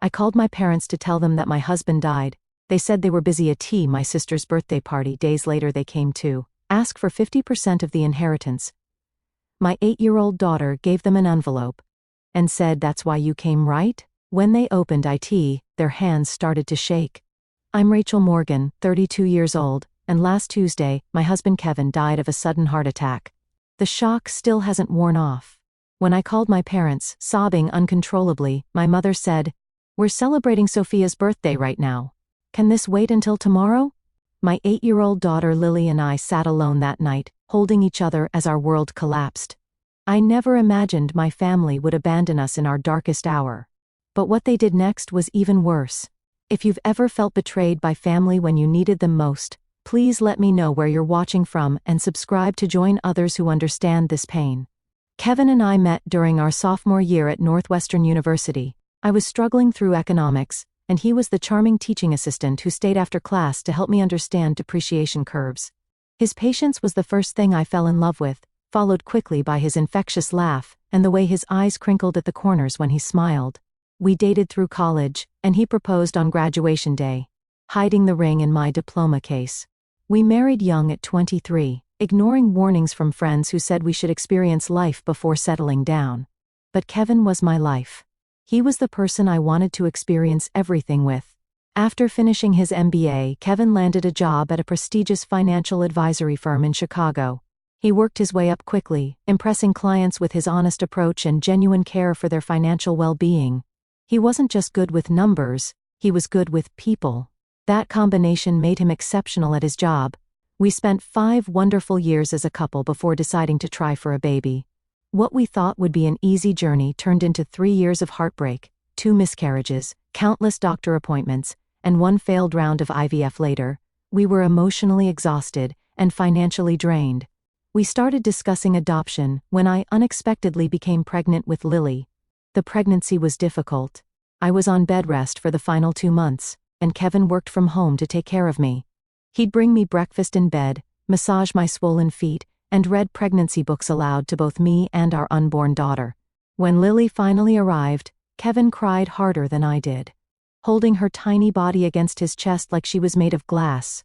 I called my parents to tell them that my husband died. They said they were busy at my sister's birthday party. Days later they came to ask for 50% of the inheritance. My 8-year-old daughter gave them an envelope and said, "That's why you came, right?" When they opened it, their hands started to shake. I'm Rachel Morgan, 32 years old, and last Tuesday, my husband Kevin died of a sudden heart attack. The shock still hasn't worn off. When I called my parents, sobbing uncontrollably, my mother said, "We're celebrating Sophia's birthday right now. Can this wait until tomorrow?" My 8-year-old daughter Lily and I sat alone that night, holding each other as our world collapsed. I never imagined my family would abandon us in our darkest hour. But what they did next was even worse. If you've ever felt betrayed by family when you needed them most, please let me know where you're watching from and subscribe to join others who understand this pain. Kevin and I met during our sophomore year at Northwestern University. I was struggling through economics, and he was the charming teaching assistant who stayed after class to help me understand depreciation curves. His patience was the first thing I fell in love with, followed quickly by his infectious laugh and the way his eyes crinkled at the corners when he smiled. We dated through college, and he proposed on graduation day, hiding the ring in my diploma case. We married young at 23, ignoring warnings from friends who said we should experience life before settling down. But Kevin was my life. He was the person I wanted to experience everything with. After finishing his MBA, Kevin landed a job at a prestigious financial advisory firm in Chicago. He worked his way up quickly, impressing clients with his honest approach and genuine care for their financial well-being. He wasn't just good with numbers, he was good with people. That combination made him exceptional at his job. We spent 5 wonderful years as a couple before deciding to try for a baby. What we thought would be an easy journey turned into 3 years of heartbreak, 2 miscarriages, countless doctor appointments, and 1 failed round of IVF later. We were emotionally exhausted and financially drained. We started discussing adoption when I unexpectedly became pregnant with Lily. The pregnancy was difficult. I was on bed rest for the final 2 months, and Kevin worked from home to take care of me. He'd bring me breakfast in bed, massage my swollen feet, and read pregnancy books aloud to both me and our unborn daughter. When Lily finally arrived, Kevin cried harder than I did, holding her tiny body against his chest like she was made of glass.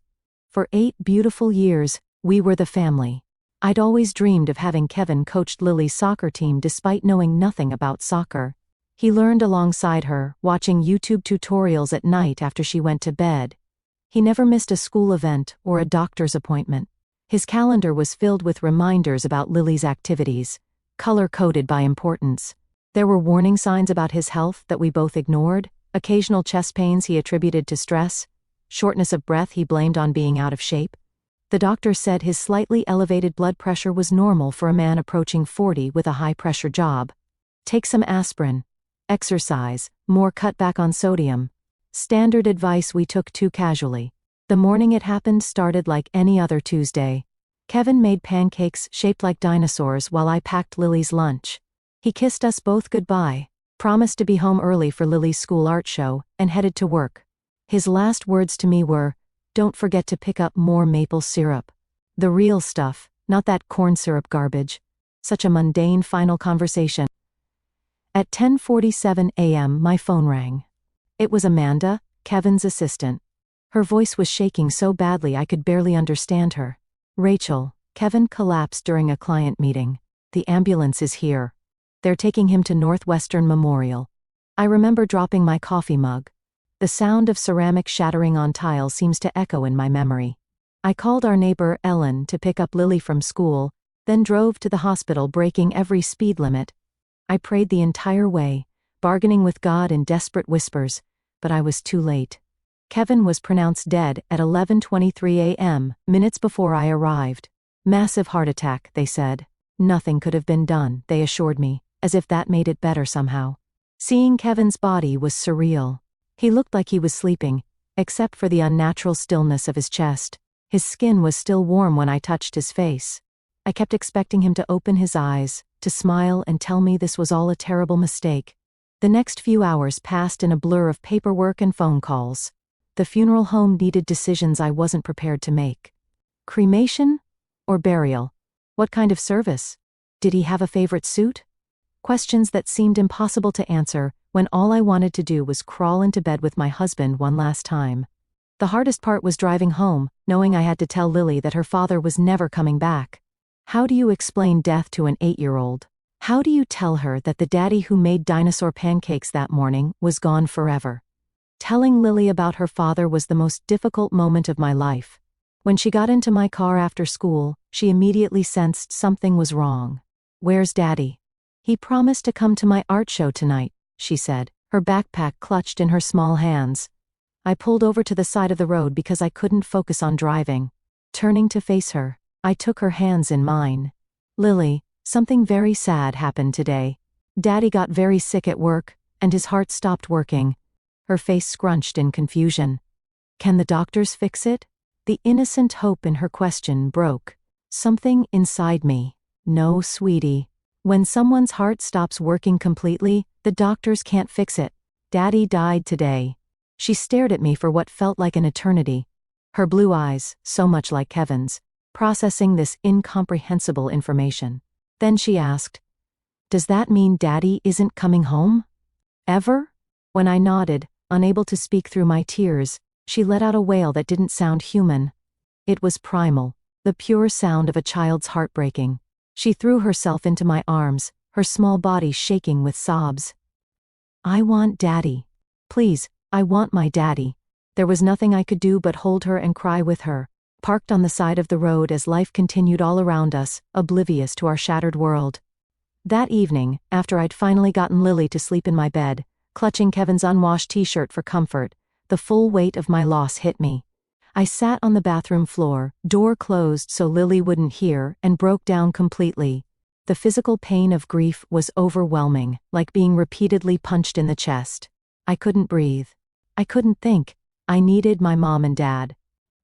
For 8 beautiful years, we were the family. I'd always dreamed of having Kevin coach Lily's soccer team despite knowing nothing about soccer. He learned alongside her, watching YouTube tutorials at night after she went to bed. He never missed a school event or a doctor's appointment. His calendar was filled with reminders about Lily's activities, color-coded by importance. There were warning signs about his health that we both ignored, occasional chest pains he attributed to stress, shortness of breath he blamed on being out of shape. The doctor said his slightly elevated blood pressure was normal for a man approaching 40 with a high-pressure job. Take some aspirin. Exercise, more cut back on sodium. Standard advice we took too casually. The morning it happened started like any other Tuesday. Kevin made pancakes shaped like dinosaurs while I packed Lily's lunch. He kissed us both goodbye, promised to be home early for Lily's school art show, and headed to work. His last words to me were, "Don't forget to pick up more maple syrup. The real stuff, not that corn syrup garbage." Such a mundane final conversation. At 10:47 a.m. my phone rang. It was Amanda, Kevin's assistant. Her voice was shaking so badly I could barely understand her. "Rachel, Kevin collapsed during a client meeting. The ambulance is here. They're taking him to Northwestern Memorial." I remember dropping my coffee mug. The sound of ceramic shattering on tile seems to echo in my memory. I called our neighbor, Ellen, to pick up Lily from school, then drove to the hospital breaking every speed limit. I prayed the entire way, bargaining with God in desperate whispers, but I was too late. Kevin was pronounced dead at 11:23 a.m., minutes before I arrived. "Massive heart attack," they said. Nothing could have been done, they assured me, as if that made it better somehow. Seeing Kevin's body was surreal. He looked like he was sleeping, except for the unnatural stillness of his chest. His skin was still warm when I touched his face. I kept expecting him to open his eyes, to smile and tell me this was all a terrible mistake. The next few hours passed in a blur of paperwork and phone calls. The funeral home needed decisions I wasn't prepared to make. Cremation? Or burial? What kind of service? Did he have a favorite suit? Questions that seemed impossible to answer when all I wanted to do was crawl into bed with my husband one last time. The hardest part was driving home, knowing I had to tell Lily that her father was never coming back. How do you explain death to an 8-year-old? How do you tell her that the daddy who made dinosaur pancakes that morning was gone forever? Telling Lily about her father was the most difficult moment of my life. When she got into my car after school, she immediately sensed something was wrong. "Where's Daddy?" "He promised to come to my art show tonight," she said, her backpack clutched in her small hands. I pulled over to the side of the road because I couldn't focus on driving. Turning to face her, I took her hands in mine. "Lily, something very sad happened today. Daddy got very sick at work, and his heart stopped working." Her face scrunched in confusion. "Can the doctors fix it?" The innocent hope in her question broke something inside me. "No, sweetie. When someone's heart stops working completely, the doctors can't fix it. Daddy died today." She stared at me for what felt like an eternity. Her blue eyes, so much like Kevin's, processing this incomprehensible information. Then she asked, "Does that mean Daddy isn't coming home? Ever?" When I nodded, unable to speak through my tears, she let out a wail that didn't sound human. It was primal, the pure sound of a child's heart breaking. She threw herself into my arms, her small body shaking with sobs. "I want Daddy. Please, I want my daddy." There was nothing I could do but hold her and cry with her, parked on the side of the road as life continued all around us, oblivious to our shattered world. That evening, after I'd finally gotten Lily to sleep in my bed, clutching Kevin's unwashed t-shirt for comfort, the full weight of my loss hit me. I sat on the bathroom floor, door closed so Lily wouldn't hear, and broke down completely. The physical pain of grief was overwhelming, like being repeatedly punched in the chest. I couldn't breathe. I couldn't think. I needed my mom and dad.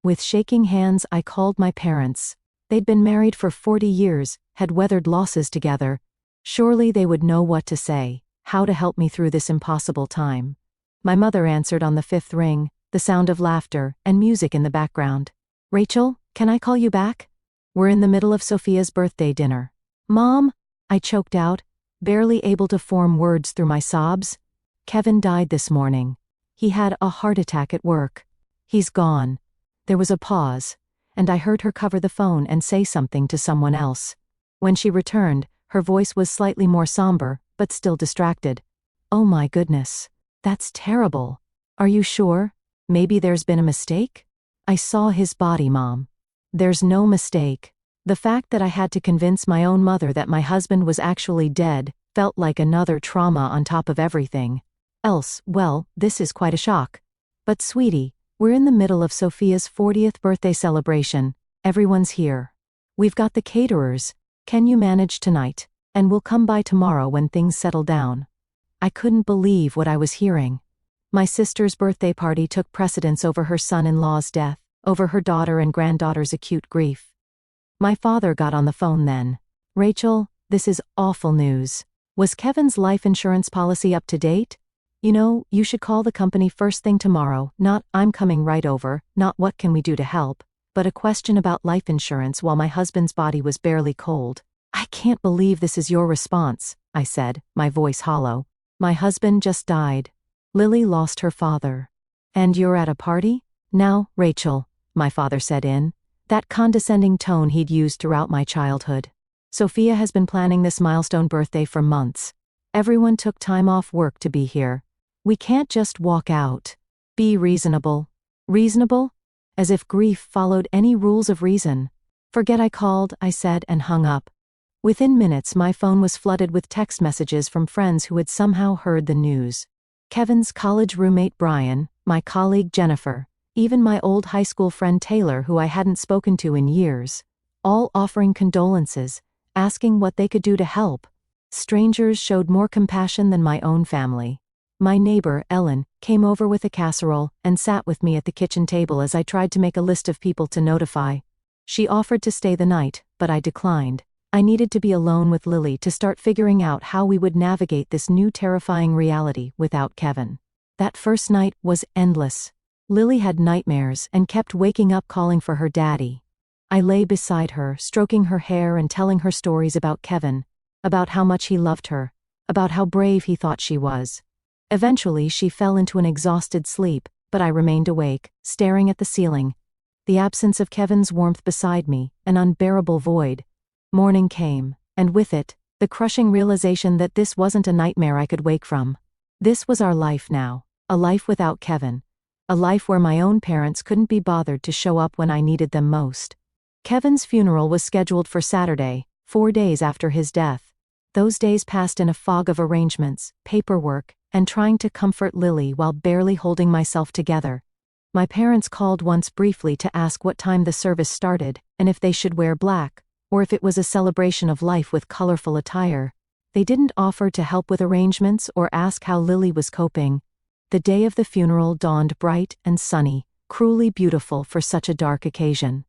With shaking hands, I called my parents. They'd been married for 40 years, had weathered losses together. Surely they would know what to say, how to help me through this impossible time. My mother answered on the 5th ring, the sound of laughter and music in the background. "Rachel, can I call you back? We're in the middle of Sophia's birthday dinner." "Mom," I choked out, barely able to form words through my sobs. "Kevin died this morning. He had a heart attack at work. He's gone." There was a pause, and I heard her cover the phone and say something to someone else. When she returned, her voice was slightly more somber, but still distracted. "Oh my goodness. That's terrible. Are you sure? Maybe there's been a mistake?" "I saw his body, Mom. There's no mistake." The fact that I had to convince my own mother that my husband was actually dead felt like another trauma on top of everything else. "Well, this is quite a shock. But sweetie, we're in the middle of Sophia's 40th birthday celebration. Everyone's here. We've got the caterers. Can you manage tonight? And we'll come by tomorrow when things settle down." I couldn't believe what I was hearing. My sister's birthday party took precedence over her son-in-law's death, over her daughter and granddaughter's acute grief. My father got on the phone then. "Rachel, this is awful news. Was Kevin's life insurance policy up to date? You know, you should call the company first thing tomorrow, not 'I'm coming right over,' not 'what can we do to help,' but a question about life insurance while my husband's body was barely cold." "I can't believe this is your response," I said, my voice hollow. "My husband just died. Lily lost her father. And you're at a party? Now, Rachel," my father said in that condescending tone he'd used throughout my childhood. "Sophia has been planning this milestone birthday for months. Everyone took time off work to be here. We can't just walk out. Be reasonable." "Reasonable?" As if grief followed any rules of reason. "Forget I called," I said and hung up. Within minutes my phone was flooded with text messages from friends who had somehow heard the news. Kevin's college roommate Brian, my colleague Jennifer, even my old high school friend Taylor who I hadn't spoken to in years, all offering condolences, asking what they could do to help. Strangers showed more compassion than my own family. My neighbor, Ellen, came over with a casserole and sat with me at the kitchen table as I tried to make a list of people to notify. She offered to stay the night, but I declined. I needed to be alone with Lily to start figuring out how we would navigate this new terrifying reality without Kevin. That first night was endless. Lily had nightmares and kept waking up calling for her daddy. I lay beside her, stroking her hair and telling her stories about Kevin, about how much he loved her, about how brave he thought she was. Eventually she fell into an exhausted sleep, but I remained awake, staring at the ceiling. The absence of Kevin's warmth beside me, an unbearable void. Morning came, and with it, the crushing realization that this wasn't a nightmare I could wake from. This was our life now, a life without Kevin. A life where my own parents couldn't be bothered to show up when I needed them most. Kevin's funeral was scheduled for Saturday, 4 days after his death. Those days passed in a fog of arrangements, paperwork, and trying to comfort Lily while barely holding myself together. My parents called once briefly to ask what time the service started, and if they should wear black, or if it was a celebration of life with colorful attire. They didn't offer to help with arrangements or ask how Lily was coping. The day of the funeral dawned bright and sunny, cruelly beautiful for such a dark occasion.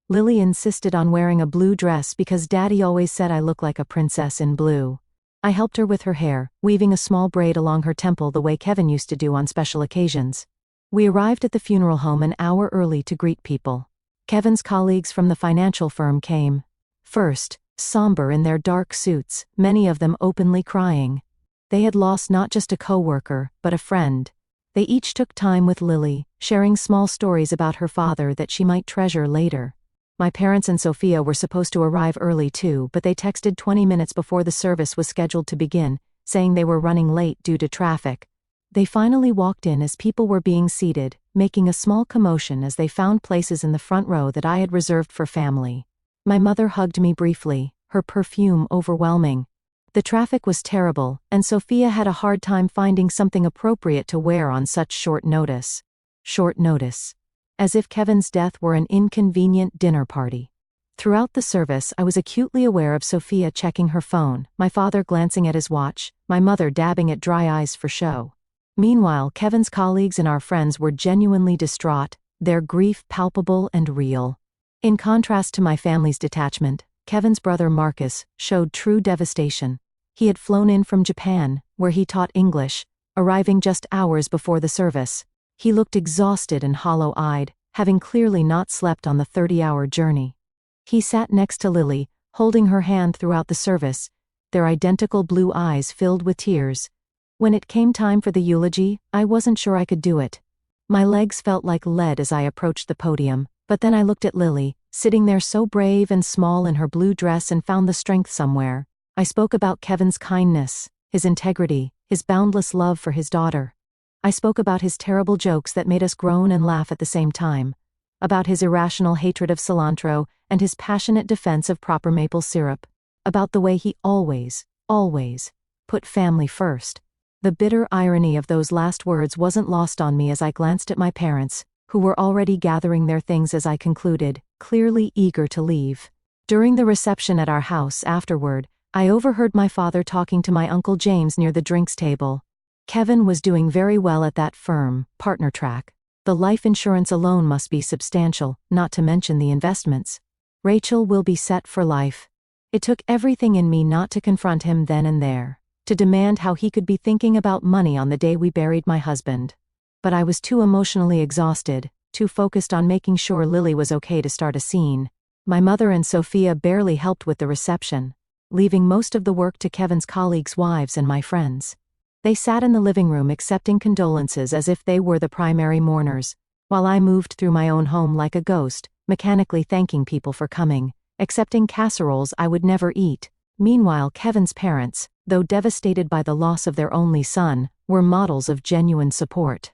Lily insisted on wearing a blue dress because Daddy always said I looked like a princess in blue. I helped her with her hair, weaving a small braid along her temple the way Kevin used to do on special occasions. We arrived at the funeral home an hour early to greet people. Kevin's colleagues from the financial firm came. First, somber in their dark suits, many of them openly crying. They had lost not just a co-worker, but a friend. They each took time with Lily, sharing small stories about her father that she might treasure later. My parents and Sophia were supposed to arrive early too, but they texted 20 minutes before the service was scheduled to begin, saying they were running late due to traffic. They finally walked in as people were being seated, making a small commotion as they found places in the front row that I had reserved for family. My mother hugged me briefly, her perfume overwhelming. The traffic was terrible, and Sophia had a hard time finding something appropriate to wear on such short notice. Short notice. As if Kevin's death were an inconvenient dinner party. Throughout the service, I was acutely aware of Sophia checking her phone, my father glancing at his watch, my mother dabbing at dry eyes for show. Meanwhile, Kevin's colleagues and our friends were genuinely distraught, their grief palpable and real. In contrast to my family's detachment, Kevin's brother Marcus showed true devastation. He had flown in from Japan, where he taught English, arriving just hours before the service. He looked exhausted and hollow-eyed, having clearly not slept on the 30-hour journey. He sat next to Lily, holding her hand throughout the service, their identical blue eyes filled with tears. When it came time for the eulogy, I wasn't sure I could do it. My legs felt like lead as I approached the podium, but then I looked at Lily, sitting there so brave and small in her blue dress, and found the strength somewhere. I spoke about Kevin's kindness, his integrity, his boundless love for his daughter. I spoke about his terrible jokes that made us groan and laugh at the same time, about his irrational hatred of cilantro and his passionate defense of proper maple syrup, about the way he always put family first. The bitter irony of those last words wasn't lost on me as I glanced at my parents, who were already gathering their things as I concluded, clearly eager to leave. During the reception at our house afterward, I overheard my father talking to my Uncle James near the drinks table. Kevin was doing very well at that firm, partner track. The life insurance alone must be substantial, not to mention the investments. Rachel will be set for life. It took everything in me not to confront him then and there, to demand how he could be thinking about money on the day we buried my husband. But I was too emotionally exhausted, too focused on making sure Lily was okay to start a scene. My mother and Sophia barely helped with the reception, leaving most of the work to Kevin's colleagues' wives and my friends. They sat in the living room accepting condolences as if they were the primary mourners, while I moved through my own home like a ghost, mechanically thanking people for coming, accepting casseroles I would never eat. Meanwhile, Kevin's parents, though devastated by the loss of their only son, were models of genuine support.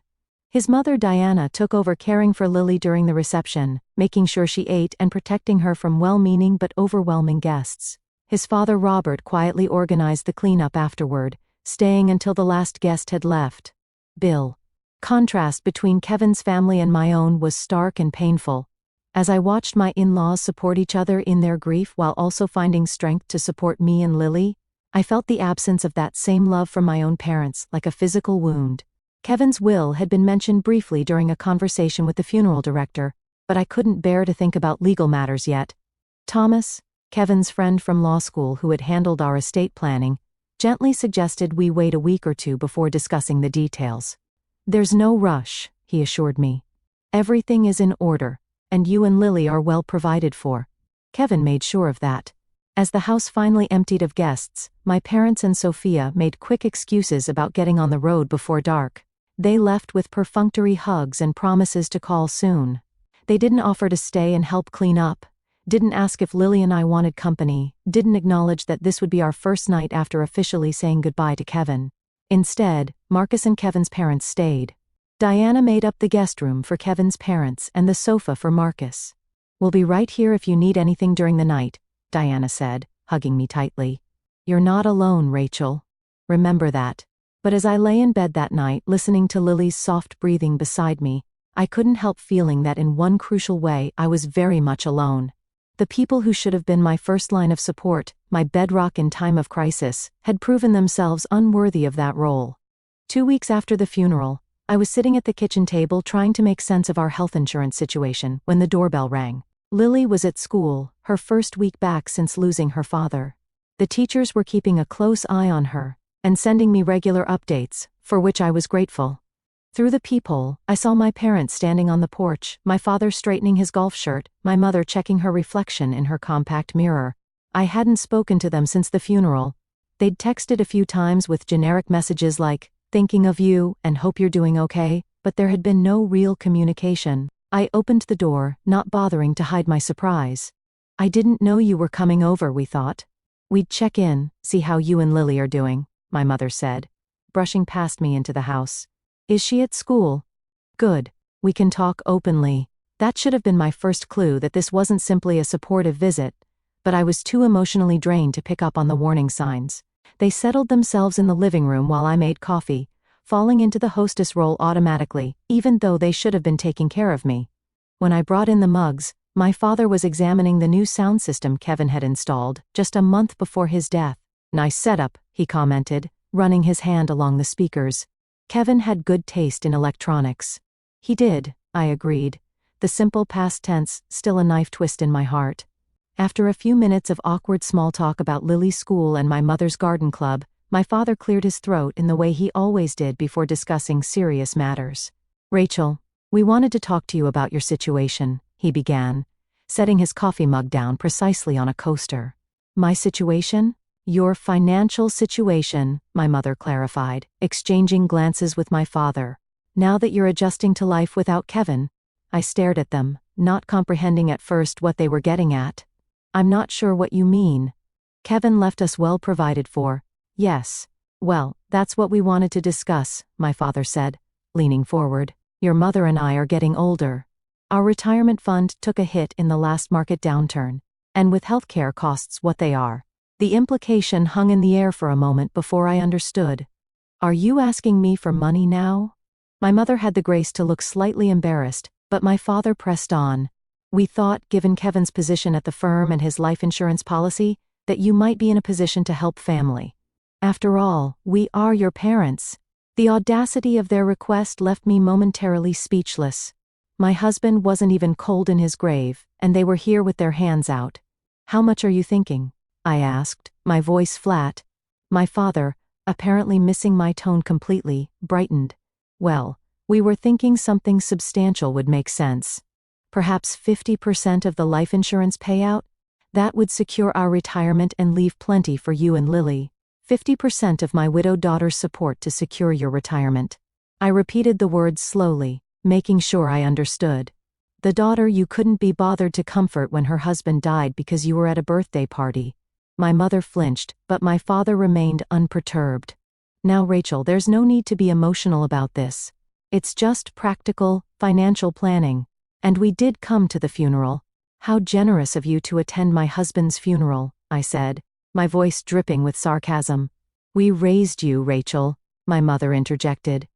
His mother Diana took over caring for Lily during the reception, making sure she ate and protecting her from well-meaning but overwhelming guests. His father Robert quietly organized the cleanup afterward, staying until the last guest had left. Bill. Contrast between Kevin's family and my own was stark and painful. As I watched my in-laws support each other in their grief while also finding strength to support me and Lily, I felt the absence of that same love from my own parents like a physical wound. Kevin's will had been mentioned briefly during a conversation with the funeral director, but I couldn't bear to think about legal matters yet. Thomas, Kevin's friend from law school who had handled our estate planning, gently suggested we wait a week or two before discussing the details. "There's no rush," he assured me. "Everything is in order, and you and Lily are well provided for." Kevin made sure of that. As the house finally emptied of guests, my parents and Sophia made quick excuses about getting on the road before dark. They left with perfunctory hugs and promises to call soon. They didn't offer to stay and help clean up, didn't ask if Lily and I wanted company, didn't acknowledge that this would be our first night after officially saying goodbye to Kevin. Instead, Marcus and Kevin's parents stayed. Diana made up the guest room for Kevin's parents and the sofa for Marcus. "We'll be right here if you need anything during the night," Diana said, hugging me tightly. "You're not alone, Rachel. Remember that." But as I lay in bed that night listening to Lily's soft breathing beside me, I couldn't help feeling that in one crucial way I was very much alone. The people who should have been my first line of support, my bedrock in time of crisis, had proven themselves unworthy of that role. 2 weeks after the funeral, I was sitting at the kitchen table trying to make sense of our health insurance situation when the doorbell rang. Lily was at school, her first week back since losing her father. The teachers were keeping a close eye on her and sending me regular updates, for which I was grateful. Through the peephole, I saw my parents standing on the porch, my father straightening his golf shirt, my mother checking her reflection in her compact mirror. I hadn't spoken to them since the funeral. They'd texted a few times with generic messages like, "Thinking of you and hope you're doing okay," but there had been no real communication. I opened the door, not bothering to hide my surprise. "I didn't know you were coming over," we thought. "We'd check in, see how you and Lily are doing," my mother said, brushing past me into the house. "Is she at school? Good. We can talk openly." That should have been my first clue that this wasn't simply a supportive visit, but I was too emotionally drained to pick up on the warning signs. They settled themselves in the living room while I made coffee, falling into the hostess role automatically, even though they should have been taking care of me. When I brought in the mugs, my father was examining the new sound system Kevin had installed just a month before his death. "Nice setup," he commented, running his hand along the speakers. Kevin had good taste in electronics. He did, I agreed, the simple past tense still a knife twist in my heart. After a few minutes of awkward small talk about Lily's school and my mother's garden club, my father cleared his throat in the way he always did before discussing serious matters. "Rachel, we wanted to talk to you about your situation," he began, setting his coffee mug down precisely on a coaster. "My situation? Your financial situation," my mother clarified, exchanging glances with my father. "Now that you're adjusting to life without Kevin." I stared at them, not comprehending at first what they were getting at. "I'm not sure what you mean." "Kevin left us well provided for." "Yes. Well, that's what we wanted to discuss," my father said, leaning forward. "Your mother and I are getting older. Our retirement fund took a hit in the last market downturn, and with healthcare costs what they are." The implication hung in the air for a moment before I understood. "Are you asking me for money now?" My mother had the grace to look slightly embarrassed, but my father pressed on. "We thought, given Kevin's position at the firm and his life insurance policy, that you might be in a position to help family. After all, we are your parents." The audacity of their request left me momentarily speechless. My husband wasn't even cold in his grave, and they were here with their hands out. "How much are you thinking?" I asked, my voice flat. My father, apparently missing my tone completely, brightened. "Well, we were thinking something substantial would make sense. Perhaps 50% of the life insurance payout? That would secure our retirement and leave plenty for you and Lily. 50% of my widowed daughter's support to secure your retirement." I repeated the words slowly, making sure I understood. "The daughter you couldn't be bothered to comfort when her husband died because you were at a birthday party." My mother flinched, but my father remained unperturbed. "Now Rachel, there's no need to be emotional about this. It's just practical, financial planning. And we did come to the funeral." "How generous of you to attend my husband's funeral," I said, my voice dripping with sarcasm. "We raised you, Rachel," my mother interjected.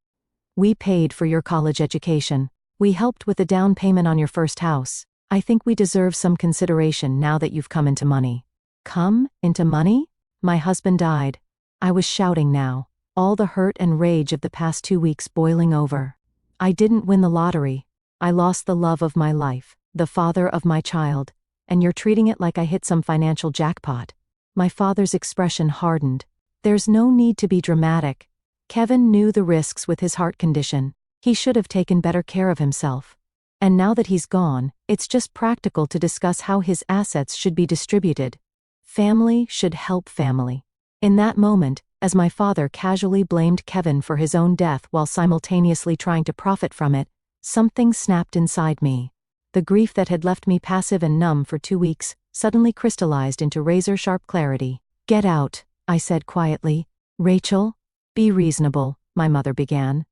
"We paid for your college education. We helped with the down payment on your first house. I think we deserve some consideration now that you've come into money." "Come into money?" My husband died. I was shouting now, all the hurt and rage of the past 2 weeks boiling over. "I didn't win the lottery. I lost the love of my life, the father of my child, and you're treating it like I hit some financial jackpot." My father's expression hardened. "There's no need to be dramatic. Kevin knew the risks with his heart condition. He should have taken better care of himself. And now that he's gone, it's just practical to discuss how his assets should be distributed. Family should help family. In that moment, as my father casually blamed Kevin for his own death while simultaneously trying to profit from it, something snapped inside me. The grief that had left me passive and numb for 2 weeks suddenly crystallized into razor-sharp clarity. "Get out," I said quietly. "Rachel?" "Be reasonable," my mother began.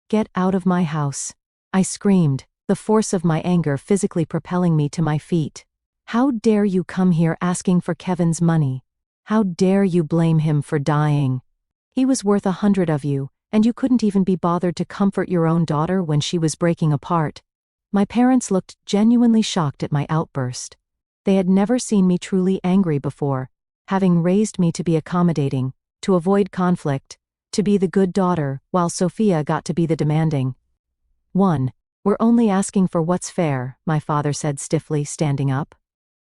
"Get out of my house," I screamed, the force of my anger physically propelling me to my feet. "How dare you come here asking for Kevin's money? How dare you blame him for dying? He was worth 100 of you, and you couldn't even be bothered to comfort your own daughter when she was breaking apart." My parents looked genuinely shocked at my outburst. They had never seen me truly angry before, having raised me to be accommodating, to avoid conflict, to be the good daughter, while Sophia got to be the demanding one. "We're only asking for what's fair," my father said stiffly, standing up.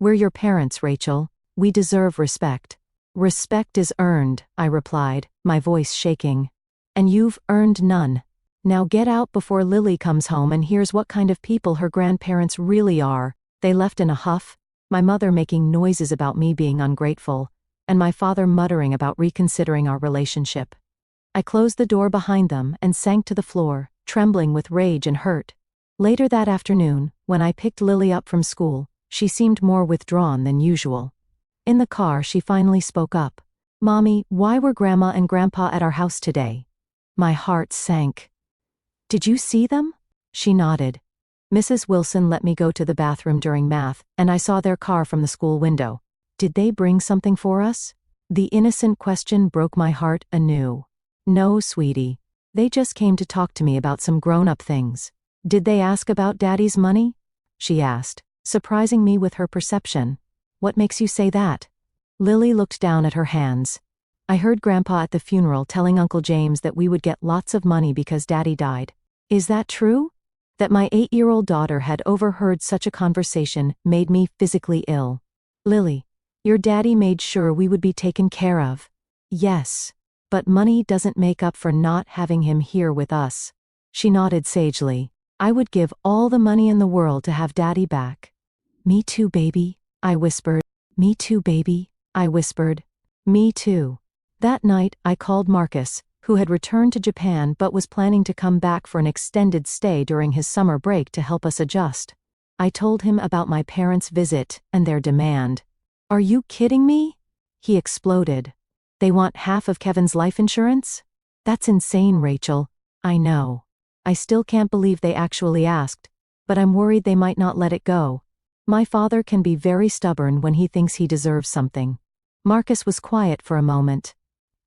"We're your parents, Rachel. We deserve respect." "Respect is earned," I replied, my voice shaking. "And you've earned none. Now get out before Lily comes home and hears what kind of people her grandparents really are." They left in a huff, my mother making noises about me being ungrateful, and my father muttering about reconsidering our relationship. I closed the door behind them and sank to the floor, trembling with rage and hurt. Later that afternoon, when I picked Lily up from school, she seemed more withdrawn than usual. In the car, she finally spoke up. "Mommy, why were Grandma and Grandpa at our house today?" My heart sank. "Did you see them?" She nodded. "Mrs. Wilson let me go to the bathroom during math, and I saw their car from the school window. Did they bring something for us?" The innocent question broke my heart anew. "No, sweetie. They just came to talk to me about some grown-up things." "Did they ask about Daddy's money?" she asked, surprising me with her perception. "What makes you say that?" Lily looked down at her hands. "I heard Grandpa at the funeral telling Uncle James that we would get lots of money because Daddy died." "Is that true?" That my 8-year-old daughter had overheard such a conversation made me physically ill. "Lily, your daddy made sure we would be taken care of." "Yes. But money doesn't make up for not having him here with us." She nodded sagely. "I would give all the money in the world to have Daddy back." "Me too, baby," I whispered. "Me too, baby," I whispered. "Me too." That night, I called Marcus, who had returned to Japan but was planning to come back for an extended stay during his summer break to help us adjust. I told him about my parents' visit and their demand. "Are you kidding me?" He exploded. "They want half of Kevin's life insurance? That's insane, Rachel." "I know. I still can't believe they actually asked, but I'm worried they might not let it go. My father can be very stubborn when he thinks he deserves something." Marcus was quiet for a moment.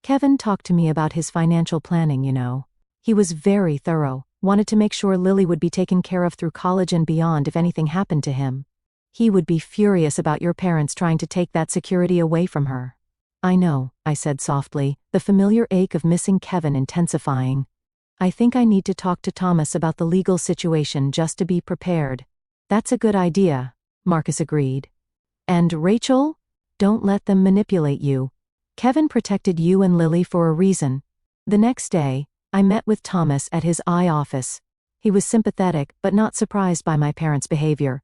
"Kevin talked to me about his financial planning, you know. He was very thorough, wanted to make sure Lily would be taken care of through college and beyond if anything happened to him. He would be furious about your parents trying to take that security away from her." "I know," I said softly, the familiar ache of missing Kevin intensifying. "I think I need to talk to Thomas about the legal situation just to be prepared." "That's a good idea," Marcus agreed. "And Rachel? Don't let them manipulate you. Kevin protected you and Lily for a reason." The next day, I met with Thomas at his office. He was sympathetic but not surprised by my parents' behavior.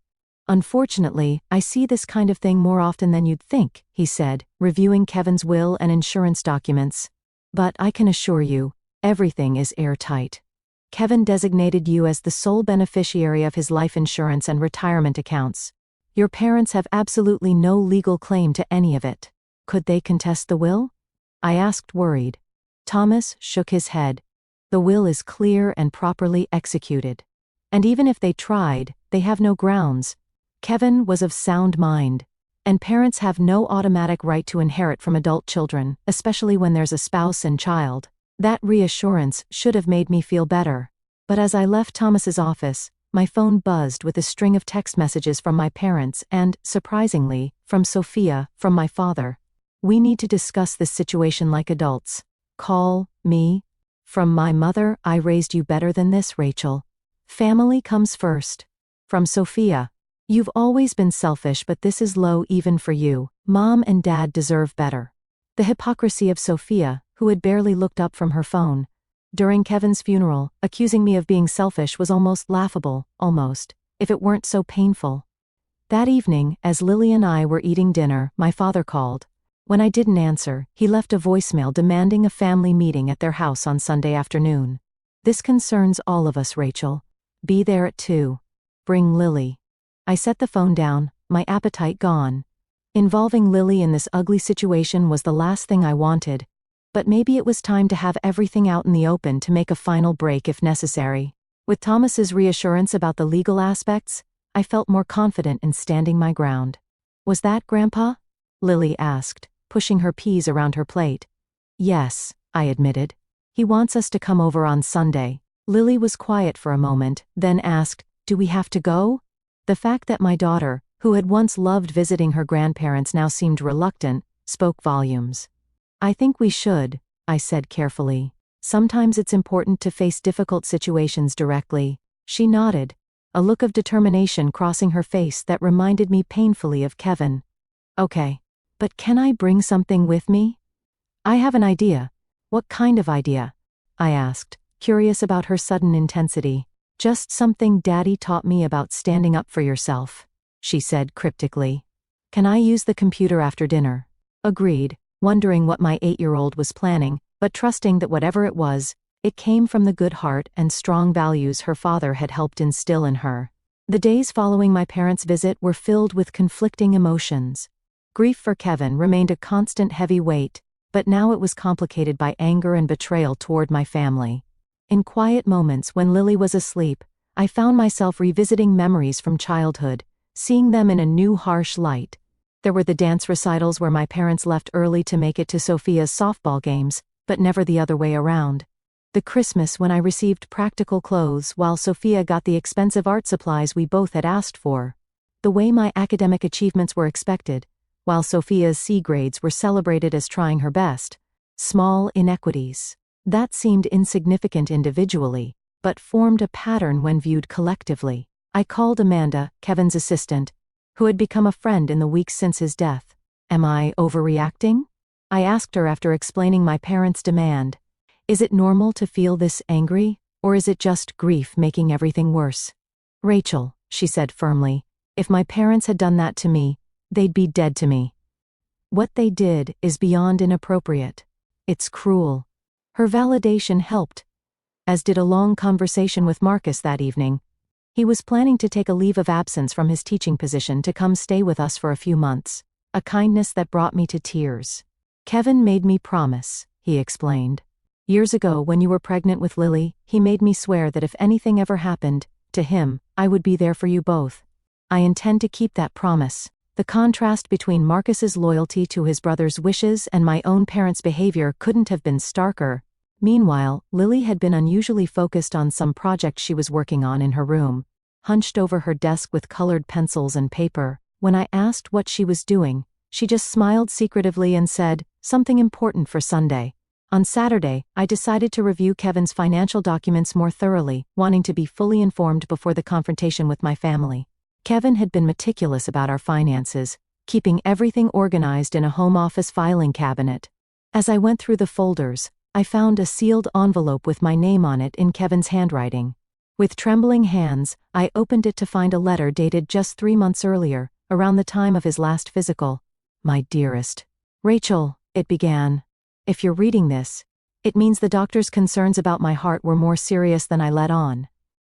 "Unfortunately, I see this kind of thing more often than you'd think," he said, reviewing Kevin's will and insurance documents. "But I can assure you, everything is airtight. Kevin designated you as the sole beneficiary of his life insurance and retirement accounts. Your parents have absolutely no legal claim to any of it. Could they contest the will?" I asked, worried. Thomas shook his head. "The will is clear and properly executed. And even if they tried, they have no grounds. Kevin was of sound mind. And parents have no automatic right to inherit from adult children, especially when there's a spouse and child." That reassurance should have made me feel better. But as I left Thomas's office, my phone buzzed with a string of text messages from my parents and, surprisingly, from Sophia, from my father. "We need to discuss this situation like adults. Call me." From my mother, "I raised you better than this, Rachel. Family comes first." From Sophia, "You've always been selfish, but this is low even for you. Mom and Dad deserve better." The hypocrisy of Sophia, who had barely looked up from her phone during Kevin's funeral, accusing me of being selfish, was almost laughable, if it weren't so painful. That evening, as Lily and I were eating dinner, my father called. When I didn't answer, he left a voicemail demanding a family meeting at their house on Sunday afternoon. This concerns all of us, Rachel. Be there at 2. Bring Lily. I set the phone down, my appetite gone. Involving Lily in this ugly situation was the last thing I wanted, but maybe it was time to have everything out in the open to make a final break if necessary. With Thomas's reassurance about the legal aspects, I felt more confident in standing my ground. Was that Grandpa? Lily asked, pushing her peas around her plate. Yes, I admitted. He wants us to come over on Sunday. Lily was quiet for a moment, then asked, do we have to go? The fact that my daughter, who had once loved visiting her grandparents, now seemed reluctant, spoke volumes. I think we should, I said carefully. Sometimes it's important to face difficult situations directly. She nodded, a look of determination crossing her face that reminded me painfully of Kevin. Okay. But can I bring something with me? I have an idea. What kind of idea? I asked, curious about her sudden intensity. Just something Daddy taught me about standing up for yourself, she said cryptically. Can I use the computer after dinner? Agreed, wondering what my 8-year-old was planning, but trusting that whatever it was, it came from the good heart and strong values her father had helped instill in her. The days following my parents' visit were filled with conflicting emotions. Grief for Kevin remained a constant heavy weight, but now it was complicated by anger and betrayal toward my family. In quiet moments when Lily was asleep, I found myself revisiting memories from childhood, seeing them in a new harsh light. There were the dance recitals where my parents left early to make it to Sophia's softball games, but never the other way around. The Christmas when I received practical clothes while Sophia got the expensive art supplies we both had asked for. The way my academic achievements were expected, while Sophia's C grades were celebrated as trying her best. Small inequities. That seemed insignificant individually, but formed a pattern when viewed collectively. I called Amanda, Kevin's assistant, who had become a friend in the weeks since his death. Am I overreacting? I asked her after explaining my parents' demand. Is it normal to feel this angry, or is it just grief making everything worse? Rachel, she said firmly, if my parents had done that to me, they'd be dead to me. What they did is beyond inappropriate. It's cruel. Her validation helped, as did a long conversation with Marcus that evening. He was planning to take a leave of absence from his teaching position to come stay with us for a few months, a kindness that brought me to tears. Kevin made me promise, he explained. Years ago when you were pregnant with Lily, he made me swear that if anything ever happened to him, I would be there for you both. I intend to keep that promise. The contrast between Marcus's loyalty to his brother's wishes and my own parents' behavior couldn't have been starker. Meanwhile, Lily had been unusually focused on some project she was working on in her room, hunched over her desk with colored pencils and paper. When I asked what she was doing, she just smiled secretively and said, something important for Sunday. On Saturday, I decided to review Kevin's financial documents more thoroughly, wanting to be fully informed before the confrontation with my family. Kevin had been meticulous about our finances, keeping everything organized in a home office filing cabinet. As I went through the folders, I found a sealed envelope with my name on it in Kevin's handwriting. With trembling hands, I opened it to find a letter dated just 3 months earlier, around the time of his last physical. My dearest Rachel, it began. If you're reading this, it means the doctor's concerns about my heart were more serious than I let on.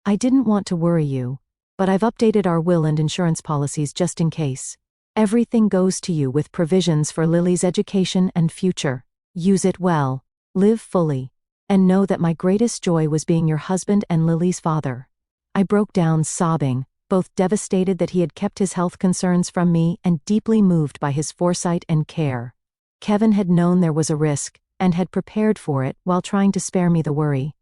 I didn't want to worry you, but I've updated our will and insurance policies just in case. Everything goes to you with provisions for Lily's education and future. Use it well, live fully, and know that my greatest joy was being your husband and Lily's father. I broke down sobbing, both devastated that he had kept his health concerns from me and deeply moved by his foresight and care. Kevin had known there was a risk, and had prepared for it while trying to spare me the worry.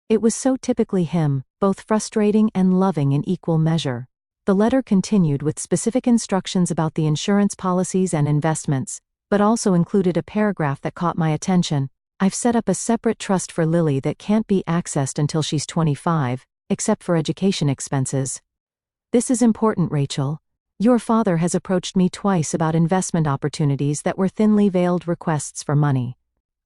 It was so typically him, both frustrating and loving in equal measure. The letter continued with specific instructions about the insurance policies and investments, but also included a paragraph that caught my attention. I've set up a separate trust for Lily that can't be accessed until she's 25, except for education expenses. This is important, Rachel. Your father has approached me twice about investment opportunities that were thinly veiled requests for money.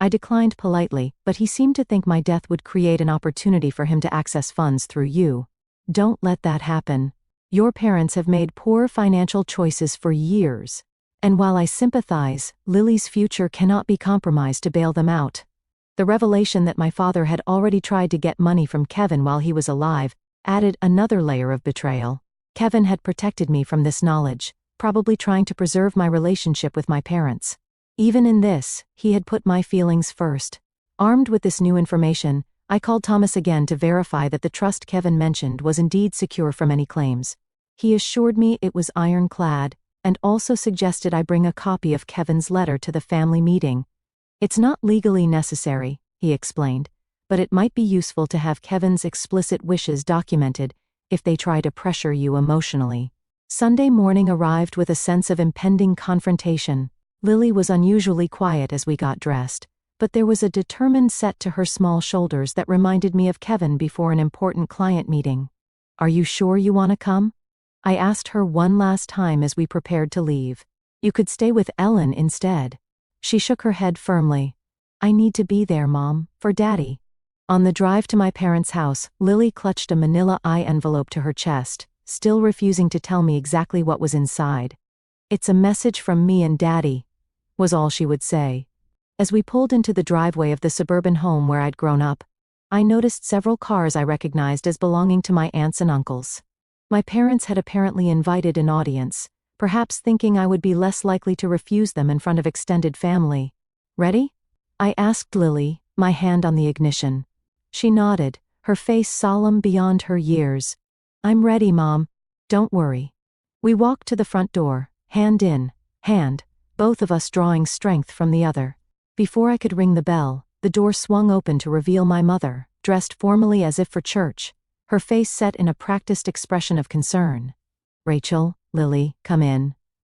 I declined politely, but he seemed to think my death would create an opportunity for him to access funds through you. Don't let that happen. Your parents have made poor financial choices for years, And while I sympathize, Lily's future cannot be compromised to bail them out. The revelation that my father had already tried to get money from Kevin while he was alive added another layer of betrayal. Kevin had protected me from this knowledge, probably trying to preserve my relationship with my parents. Even in this, he had put my feelings first. Armed with this new information, I called Thomas again to verify that the trust Kevin mentioned was indeed secure from any claims. He assured me it was ironclad, and also suggested I bring a copy of Kevin's letter to the family meeting. It's not legally necessary, he explained, but it might be useful to have Kevin's explicit wishes documented if they try to pressure you emotionally. Sunday morning arrived with a sense of impending confrontation. Lily was unusually quiet as we got dressed, but there was a determined set to her small shoulders that reminded me of Kevin before an important client meeting. "Are you sure you want to come?" I asked her one last time as we prepared to leave. "You could stay with Ellen instead." She shook her head firmly. "I need to be there, Mom, for Daddy." On the drive to my parents' house, Lily clutched a manila envelope to her chest, still refusing to tell me exactly what was inside. "It's a message from me and Daddy," was all she would say. As we pulled into the driveway of the suburban home where I'd grown up, I noticed several cars I recognized as belonging to my aunts and uncles. My parents had apparently invited an audience, perhaps thinking I would be less likely to refuse them in front of extended family. "Ready?" I asked Lily, my hand on the ignition. She nodded, her face solemn beyond her years. "I'm ready, Mom. Don't worry." We walked to the front door, hand in hand, both of us drawing strength from the other. Before I could ring the bell, the door swung open to reveal my mother, dressed formally as if for church, her face set in a practiced expression of concern. "Rachel, Lily, come in.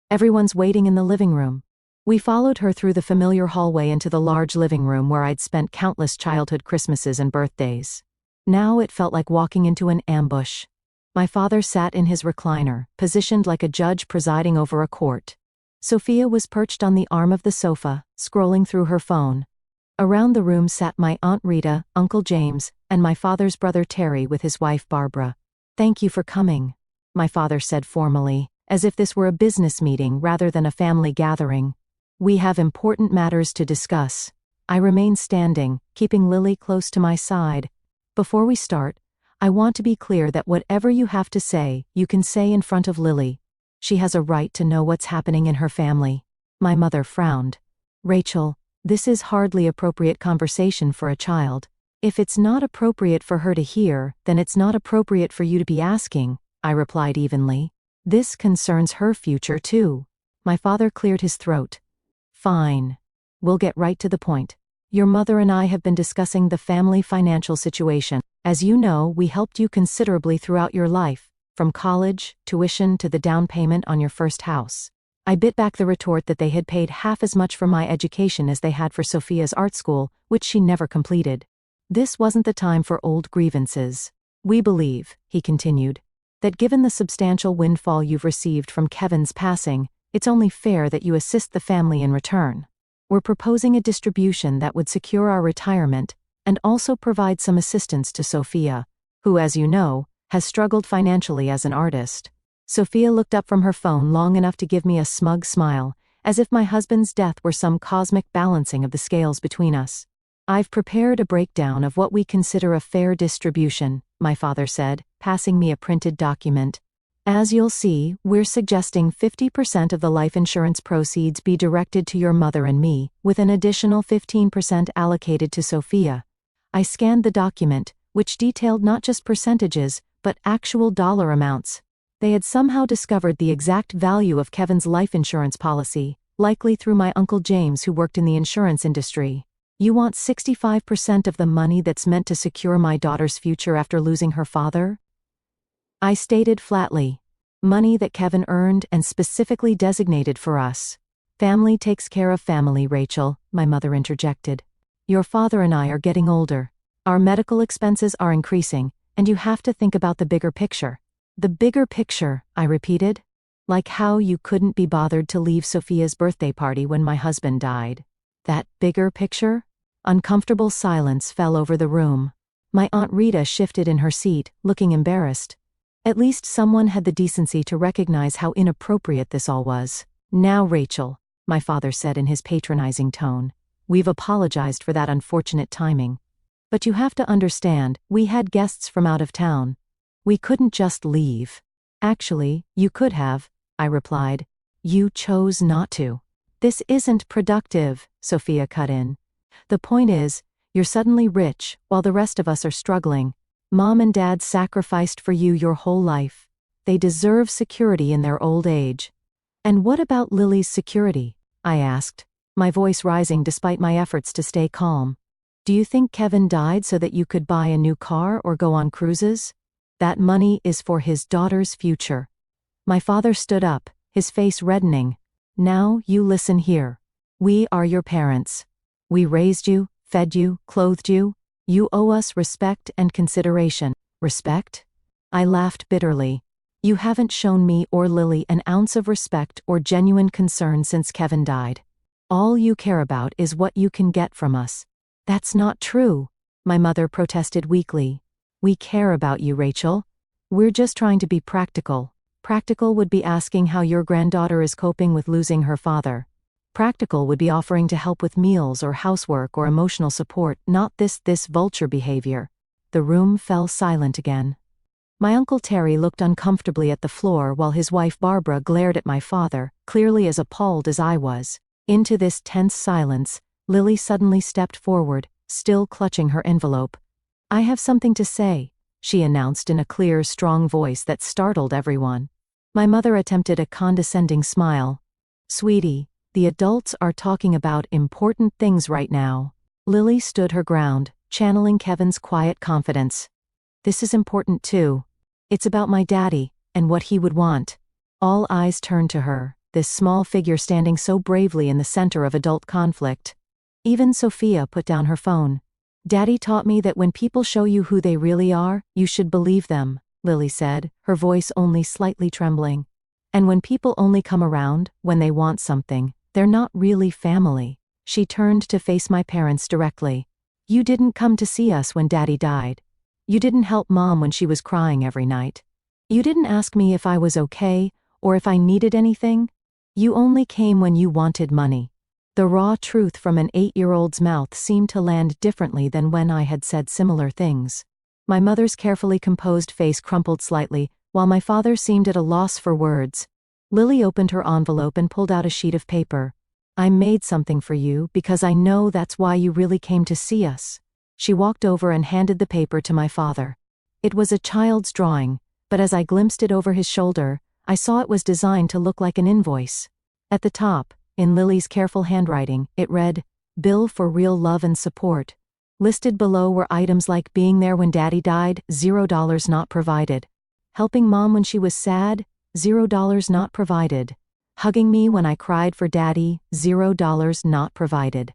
Everyone's waiting in the living room." We followed her through the familiar hallway into the large living room where I'd spent countless childhood Christmases and birthdays. Now it felt like walking into an ambush. My father sat in his recliner, positioned like a judge presiding over a court. Sophia was perched on the arm of the sofa, scrolling through her phone. Around the room sat my Aunt Rita, Uncle James, and my father's brother Terry with his wife Barbara. "Thank you for coming," my father said formally, as if this were a business meeting rather than a family gathering. "We have important matters to discuss." I remained standing, keeping Lily close to my side. "Before we start, I want to be clear that whatever you have to say, you can say in front of Lily. She has a right to know what's happening in her family." My mother frowned. "Rachel, this is hardly appropriate conversation for a child. If it's not appropriate for her to hear, then it's not appropriate for you to be asking," I replied evenly. "This concerns her future too." My father cleared his throat. "Fine. We'll get right to the point. Your mother and I have been discussing the family financial situation. As you know, we helped you considerably throughout your life, from college, tuition to the down payment on your first house." I bit back the retort that they had paid half as much for my education as they had for Sophia's art school, which she never completed. This wasn't the time for old grievances. "We believe," he continued, "that given the substantial windfall you've received from Kevin's passing, it's only fair that you assist the family in return. We're proposing a distribution that would secure our retirement and also provide some assistance to Sophia, who, as you know, has struggled financially as an artist." Sophia looked up from her phone long enough to give me a smug smile, as if my husband's death were some cosmic balancing of the scales between us. "I've prepared a breakdown of what we consider a fair distribution," my father said, passing me a printed document. "As you'll see, we're suggesting 50% of the life insurance proceeds be directed to your mother and me, with an additional 15% allocated to Sophia." I scanned the document, which detailed not just percentages, but actual dollar amounts. They had somehow discovered the exact value of Kevin's life insurance policy, likely through my Uncle James, who worked in the insurance industry. "You want 65% of the money that's meant to secure my daughter's future after losing her father?" I stated flatly. "Money that Kevin earned and specifically designated for us." "Family takes care of family, Rachel," my mother interjected. "Your father and I are getting older. Our medical expenses are increasing, and you have to think about the bigger picture." "The bigger picture," I repeated. "Like how you couldn't be bothered to leave Sophia's birthday party when my husband died." "That bigger picture?" Uncomfortable silence fell over the room. My Aunt Rita shifted in her seat, looking embarrassed. At least someone had the decency to recognize how inappropriate this all was. Now, Rachel, my father said in his patronizing tone, we've apologized for that unfortunate timing. But you have to understand, we had guests from out of town. We couldn't just leave. Actually, you could have, I replied. You chose not to. This isn't productive, Sophia cut in. The point is, you're suddenly rich, while the rest of us are struggling. Mom and Dad sacrificed for you your whole life. They deserve security in their old age. And what about Lily's security? I asked, my voice rising despite my efforts to stay calm. Do you think Kevin died so that you could buy a new car or go on cruises? That money is for his daughter's future. My father stood up, his face reddening. Now you listen here. We are your parents. We raised you, fed you, clothed you. You owe us respect and consideration. Respect? I laughed bitterly. You haven't shown me or Lily an ounce of respect or genuine concern since Kevin died. All you care about is what you can get from us. That's not true, my mother protested weakly. We care about you, Rachel. We're just trying to be practical. Practical would be asking how your granddaughter is coping with losing her father. Practical would be offering to help with meals or housework or emotional support, not this vulture behavior. The room fell silent again. My Uncle Terry looked uncomfortably at the floor while his wife Barbara glared at my father, clearly as appalled as I was. Into this tense silence, Lily suddenly stepped forward, still clutching her envelope. I have something to say, she announced in a clear, strong voice that startled everyone. My mother attempted a condescending smile. Sweetie, the adults are talking about important things right now. Lily stood her ground, channeling Kevin's quiet confidence. This is important too. It's about my daddy, and what he would want. All eyes turned to her, this small figure standing so bravely in the center of adult conflict. Even Sophia put down her phone. Daddy taught me that when people show you who they really are, you should believe them, Lily said, her voice only slightly trembling. And when people only come around, when they want something, they're not really family. She turned to face my parents directly. You didn't come to see us when Daddy died. You didn't help Mom when she was crying every night. You didn't ask me if I was okay, or if I needed anything. You only came when you wanted money. The raw truth from an 8-year-old's mouth seemed to land differently than when I had said similar things. My mother's carefully composed face crumpled slightly, while my father seemed at a loss for words. Lily opened her envelope and pulled out a sheet of paper. I made something for you because I know that's why you really came to see us. She walked over and handed the paper to my father. It was a child's drawing, but as I glimpsed it over his shoulder, I saw it was designed to look like an invoice. At the top, in Lily's careful handwriting, it read, Bill for real love and support. Listed below were items like being there when Daddy died, $0 not provided. Helping Mom when she was sad, $0 not provided. Hugging me when I cried for Daddy, $0 not provided.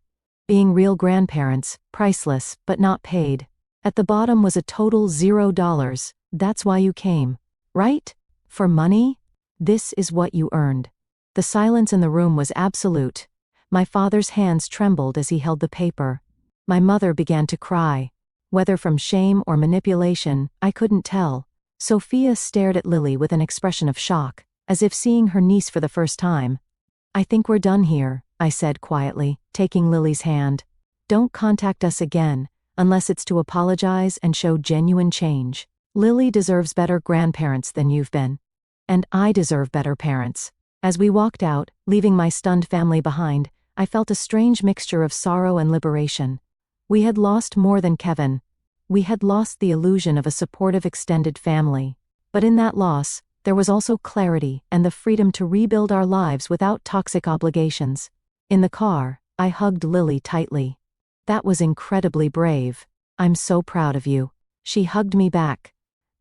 Being real grandparents, priceless, but not paid. At the bottom was a total $0. That's why you came. Right? For money? This is what you earned. The silence in the room was absolute. My father's hands trembled as he held the paper. My mother began to cry. Whether from shame or manipulation, I couldn't tell. Sophia stared at Lily with an expression of shock, as if seeing her niece for the first time. I think we're done here, I said quietly, taking Lily's hand. Don't contact us again, unless it's to apologize and show genuine change. Lily deserves better grandparents than you've been. And I deserve better parents. As we walked out, leaving my stunned family behind, I felt a strange mixture of sorrow and liberation. We had lost more than Kevin. We had lost the illusion of a supportive extended family. But in that loss, there was also clarity and the freedom to rebuild our lives without toxic obligations. In the car, I hugged Lily tightly. That was incredibly brave. I'm so proud of you. She hugged me back.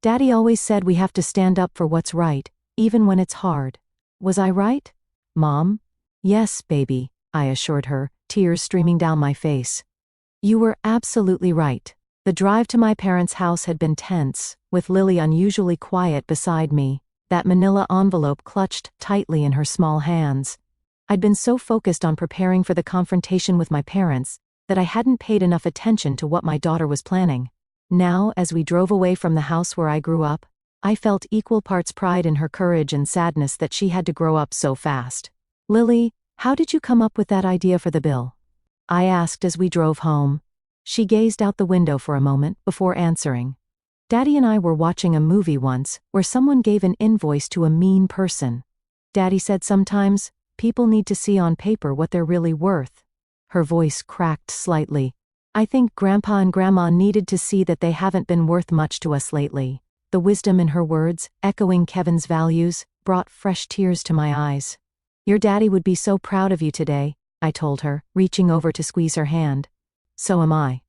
Daddy always said we have to stand up for what's right, even when it's hard. Was I right, Mom? Yes, baby, I assured her, tears streaming down my face. You were absolutely right. The drive to my parents' house had been tense, with Lily unusually quiet beside me, that manila envelope clutched tightly in her small hands. I'd been so focused on preparing for the confrontation with my parents that I hadn't paid enough attention to what my daughter was planning. Now, as we drove away from the house where I grew up, I felt equal parts pride in her courage and sadness that she had to grow up so fast. "Lily, how did you come up with that idea for the bill?" I asked as we drove home. She gazed out the window for a moment before answering. "Daddy and I were watching a movie once where someone gave an invoice to a mean person. Daddy said sometimes people need to see on paper what they're really worth." Her voice cracked slightly. "I think Grandpa and Grandma needed to see that they haven't been worth much to us lately." The wisdom in her words, echoing Kevin's values, brought fresh tears to my eyes. "Your daddy would be so proud of you today," I told her, reaching over to squeeze her hand. "So am I."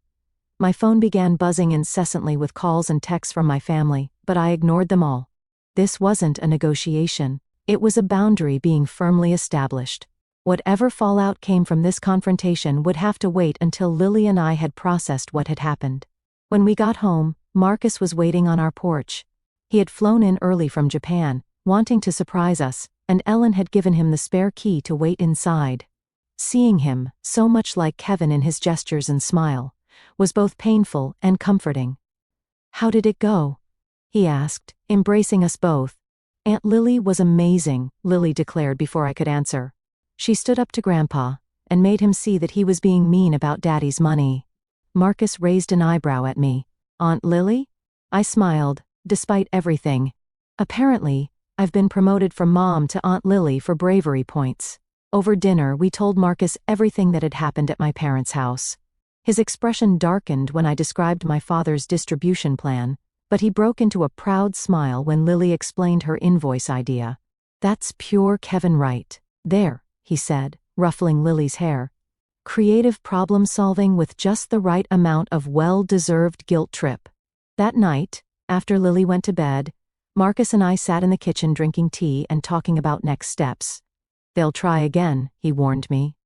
My phone began buzzing incessantly with calls and texts from my family, but I ignored them all. This wasn't a negotiation. It was a boundary being firmly established. Whatever fallout came from this confrontation would have to wait until Lily and I had processed what had happened. When we got home, Marcus was waiting on our porch. He had flown in early from Japan, wanting to surprise us, and Ellen had given him the spare key to wait inside. Seeing him, so much like Kevin in his gestures and smile, was both painful and comforting. "How did it go?" he asked, embracing us both. "Aunt Lily was amazing," Lily declared before I could answer. She stood up to Grandpa and made him see that he was being mean about Daddy's money. Marcus raised an eyebrow at me. "Aunt Lily?" I smiled, despite everything. "Apparently, I've been promoted from Mom to Aunt Lily for bravery points." Over dinner, we told Marcus everything that had happened at my parents' house. His expression darkened when I described my father's distribution plan, but he broke into a proud smile when Lily explained her invoice idea. "That's pure Kevin right there," he said, ruffling Lily's hair. "Creative problem solving with just the right amount of well-deserved guilt trip." That night, after Lily went to bed, Marcus and I sat in the kitchen drinking tea and talking about next steps. "They'll try again," he warned me.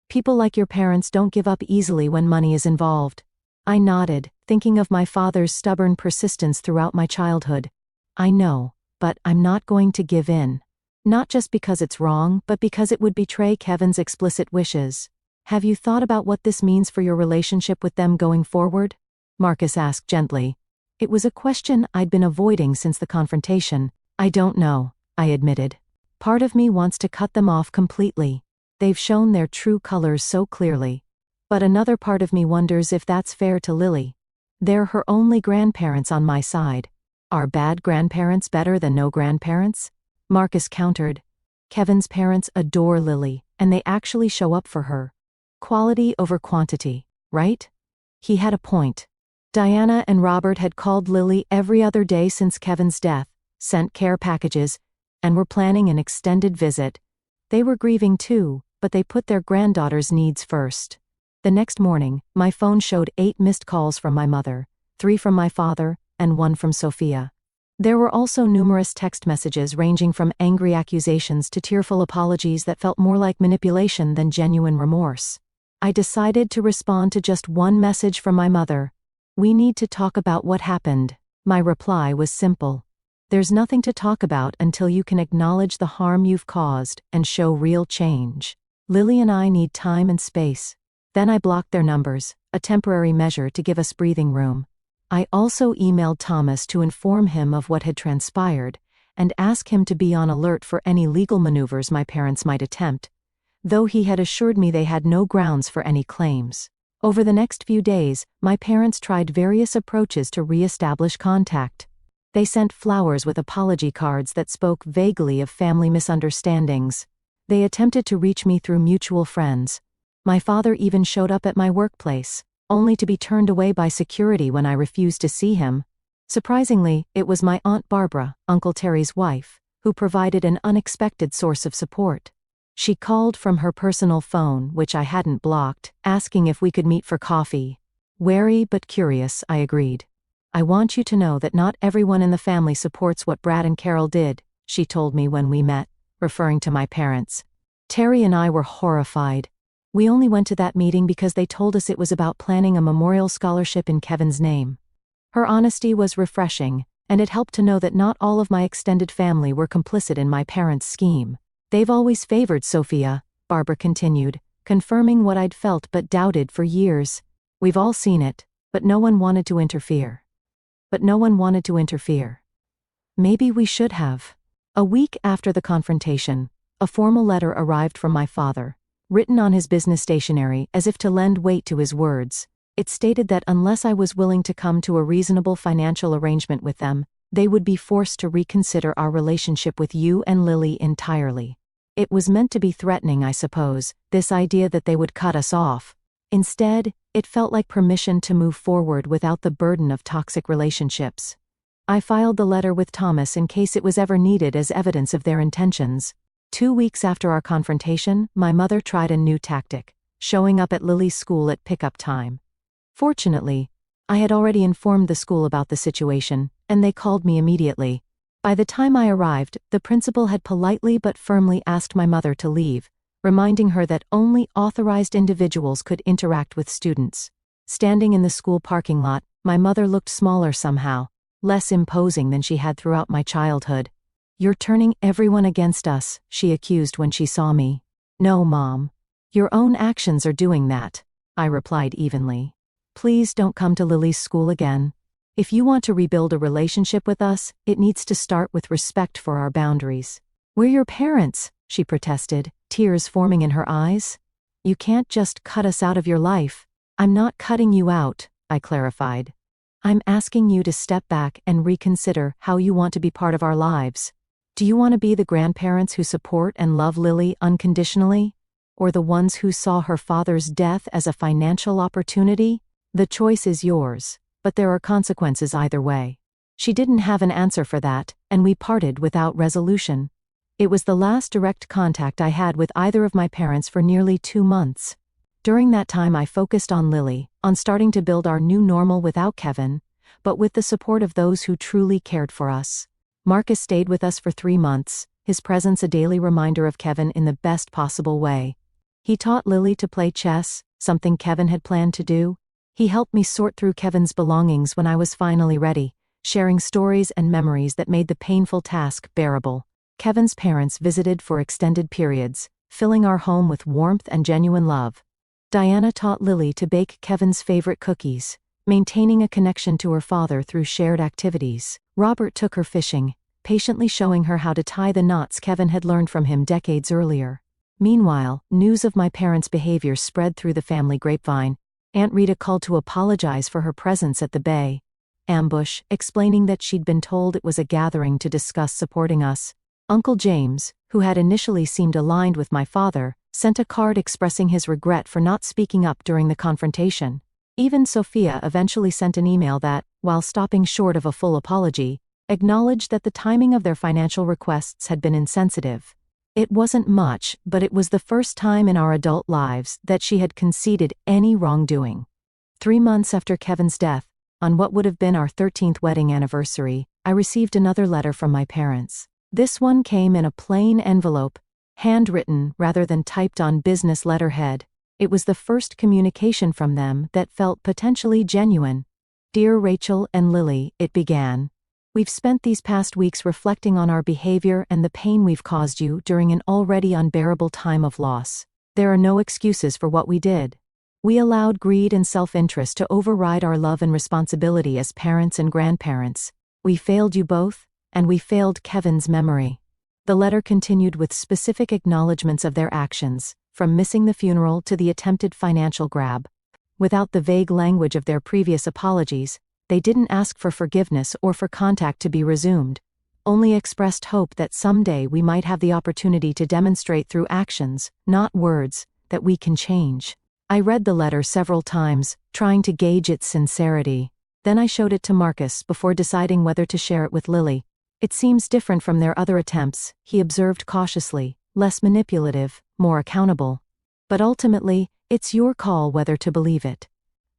"People like your parents don't give up easily when money is involved." I nodded, thinking of my father's stubborn persistence throughout my childhood. "I know, but I'm not going to give in. Not just because it's wrong, but because it would betray Kevin's explicit wishes." "Have you thought about what this means for your relationship with them going forward?" Marcus asked gently. It was a question I'd been avoiding since the confrontation. "I don't know," I admitted. "Part of me wants to cut them off completely. They've shown their true colors so clearly. But another part of me wonders if that's fair to Lily. They're her only grandparents on my side. Are bad grandparents better than no grandparents?" Marcus countered. "Kevin's parents adore Lily, and they actually show up for her. Quality over quantity, right?" He had a point. Diana and Robert had called Lily every other day since Kevin's death, sent care packages, and were planning an extended visit. They were grieving too, but they put their granddaughter's needs first. The next morning, my phone showed 8 missed calls from my mother, 3 from my father, and 1 from Sophia. There were also numerous text messages ranging from angry accusations to tearful apologies that felt more like manipulation than genuine remorse. I decided to respond to just one message from my mother. "We need to talk about what happened." My reply was simple. "There's nothing to talk about until you can acknowledge the harm you've caused and show real change. Lily and I need time and space." Then I blocked their numbers, a temporary measure to give us breathing room. I also emailed Thomas to inform him of what had transpired and ask him to be on alert for any legal maneuvers my parents might attempt, though he had assured me they had no grounds for any claims. Over the next few days, my parents tried various approaches to re-establish contact. They sent flowers with apology cards that spoke vaguely of family misunderstandings. They attempted to reach me through mutual friends. My father even showed up at my workplace, only to be turned away by security when I refused to see him. Surprisingly, it was my Aunt Barbara, Uncle Terry's wife, who provided an unexpected source of support. She called from her personal phone, which I hadn't blocked, asking if we could meet for coffee. Wary but curious, I agreed. "I want you to know that not everyone in the family supports what Brad and Carol did," she told me when we met, referring to my parents. Terry and I were horrified. We only went to that meeting because they told us it was about planning a memorial scholarship in Kevin's name. Her honesty was refreshing, and it helped to know that not all of my extended family were complicit in my parents' scheme. "They've always favored Sophia," Barbara continued, confirming what I'd felt but doubted for years. "We've all seen it, but no one wanted to interfere." Maybe we should have. A week after the confrontation, A formal letter arrived from my father, written on his business stationery as if to lend weight to his words. It stated that unless I was willing to come to a reasonable financial arrangement with them, they would be forced to reconsider our relationship with you and Lily entirely. It was meant to be threatening, I suppose, this idea that they would cut us off. Instead, it felt like permission to move forward without the burden of toxic relationships. I filed the letter with Thomas in case it was ever needed as evidence of their intentions. 2 weeks after our confrontation, my mother tried a new tactic, showing up at Lily's school at pickup time. Fortunately, I had already informed the school about the situation, and they called me immediately. By the time I arrived, the principal had politely but firmly asked my mother to leave, reminding her that only authorized individuals could interact with students. Standing in the school parking lot, my mother looked smaller somehow, less imposing than she had throughout my childhood. "You're turning everyone against us," she accused when she saw me. "No, Mom. Your own actions are doing that," I replied evenly. "Please don't come to Lily's school again. If you want to rebuild a relationship with us, it needs to start with respect for our boundaries." "We're your parents," she protested, tears forming in her eyes. "You can't just cut us out of your life." "I'm not cutting you out," I clarified. "I'm asking you to step back and reconsider how you want to be part of our lives. Do you want to be the grandparents who support and love Lily unconditionally? Or the ones who saw her father's death as a financial opportunity? The choice is yours, but there are consequences either way." She didn't have an answer for that, and we parted without resolution. It was the last direct contact I had with either of my parents for nearly 2 months. During that time I focused on Lily, on starting to build our new normal without Kevin, but with the support of those who truly cared for us. Marcus stayed with us for 3 months, his presence a daily reminder of Kevin in the best possible way. He taught Lily to play chess, something Kevin had planned to do. He helped me sort through Kevin's belongings when I was finally ready, sharing stories and memories that made the painful task bearable. Kevin's parents visited for extended periods, filling our home with warmth and genuine love. Diana taught Lily to bake Kevin's favorite cookies, maintaining a connection to her father through shared activities. Robert took her fishing, patiently showing her how to tie the knots Kevin had learned from him decades earlier. Meanwhile, news of my parents' behavior spread through the family grapevine. Aunt Rita called to apologize for her presence at the Bay ambush, explaining that she'd been told it was a gathering to discuss supporting us. Uncle James, who had initially seemed aligned with my father, sent a card expressing his regret for not speaking up during the confrontation. Even Sophia eventually sent an email that, while stopping short of a full apology, acknowledged that the timing of their financial requests had been insensitive. It wasn't much, but it was the first time in our adult lives that she had conceded any wrongdoing. 3 months after Kevin's death, on what would have been our 13th wedding anniversary, I received another letter from my parents. This one came in a plain envelope, handwritten rather than typed on business letterhead. It was the first communication from them that felt potentially genuine. "Dear Rachel and Lily," it began. "We've spent these past weeks reflecting on our behavior and the pain we've caused you during an already unbearable time of loss. There are no excuses for what we did. We allowed greed and self-interest to override our love and responsibility as parents and grandparents. We failed you both, and we failed Kevin's memory." The letter continued with specific acknowledgments of their actions, from missing the funeral to the attempted financial grab. Without the vague language of their previous apologies, they didn't ask for forgiveness or for contact to be resumed, only expressed hope that someday we might have the opportunity to demonstrate through actions, not words, that we can change. I read the letter several times, trying to gauge its sincerity. Then I showed it to Marcus before deciding whether to share it with Lily. "It seems different from their other attempts," he observed cautiously, "less manipulative, more accountable. But ultimately, it's your call whether to believe it."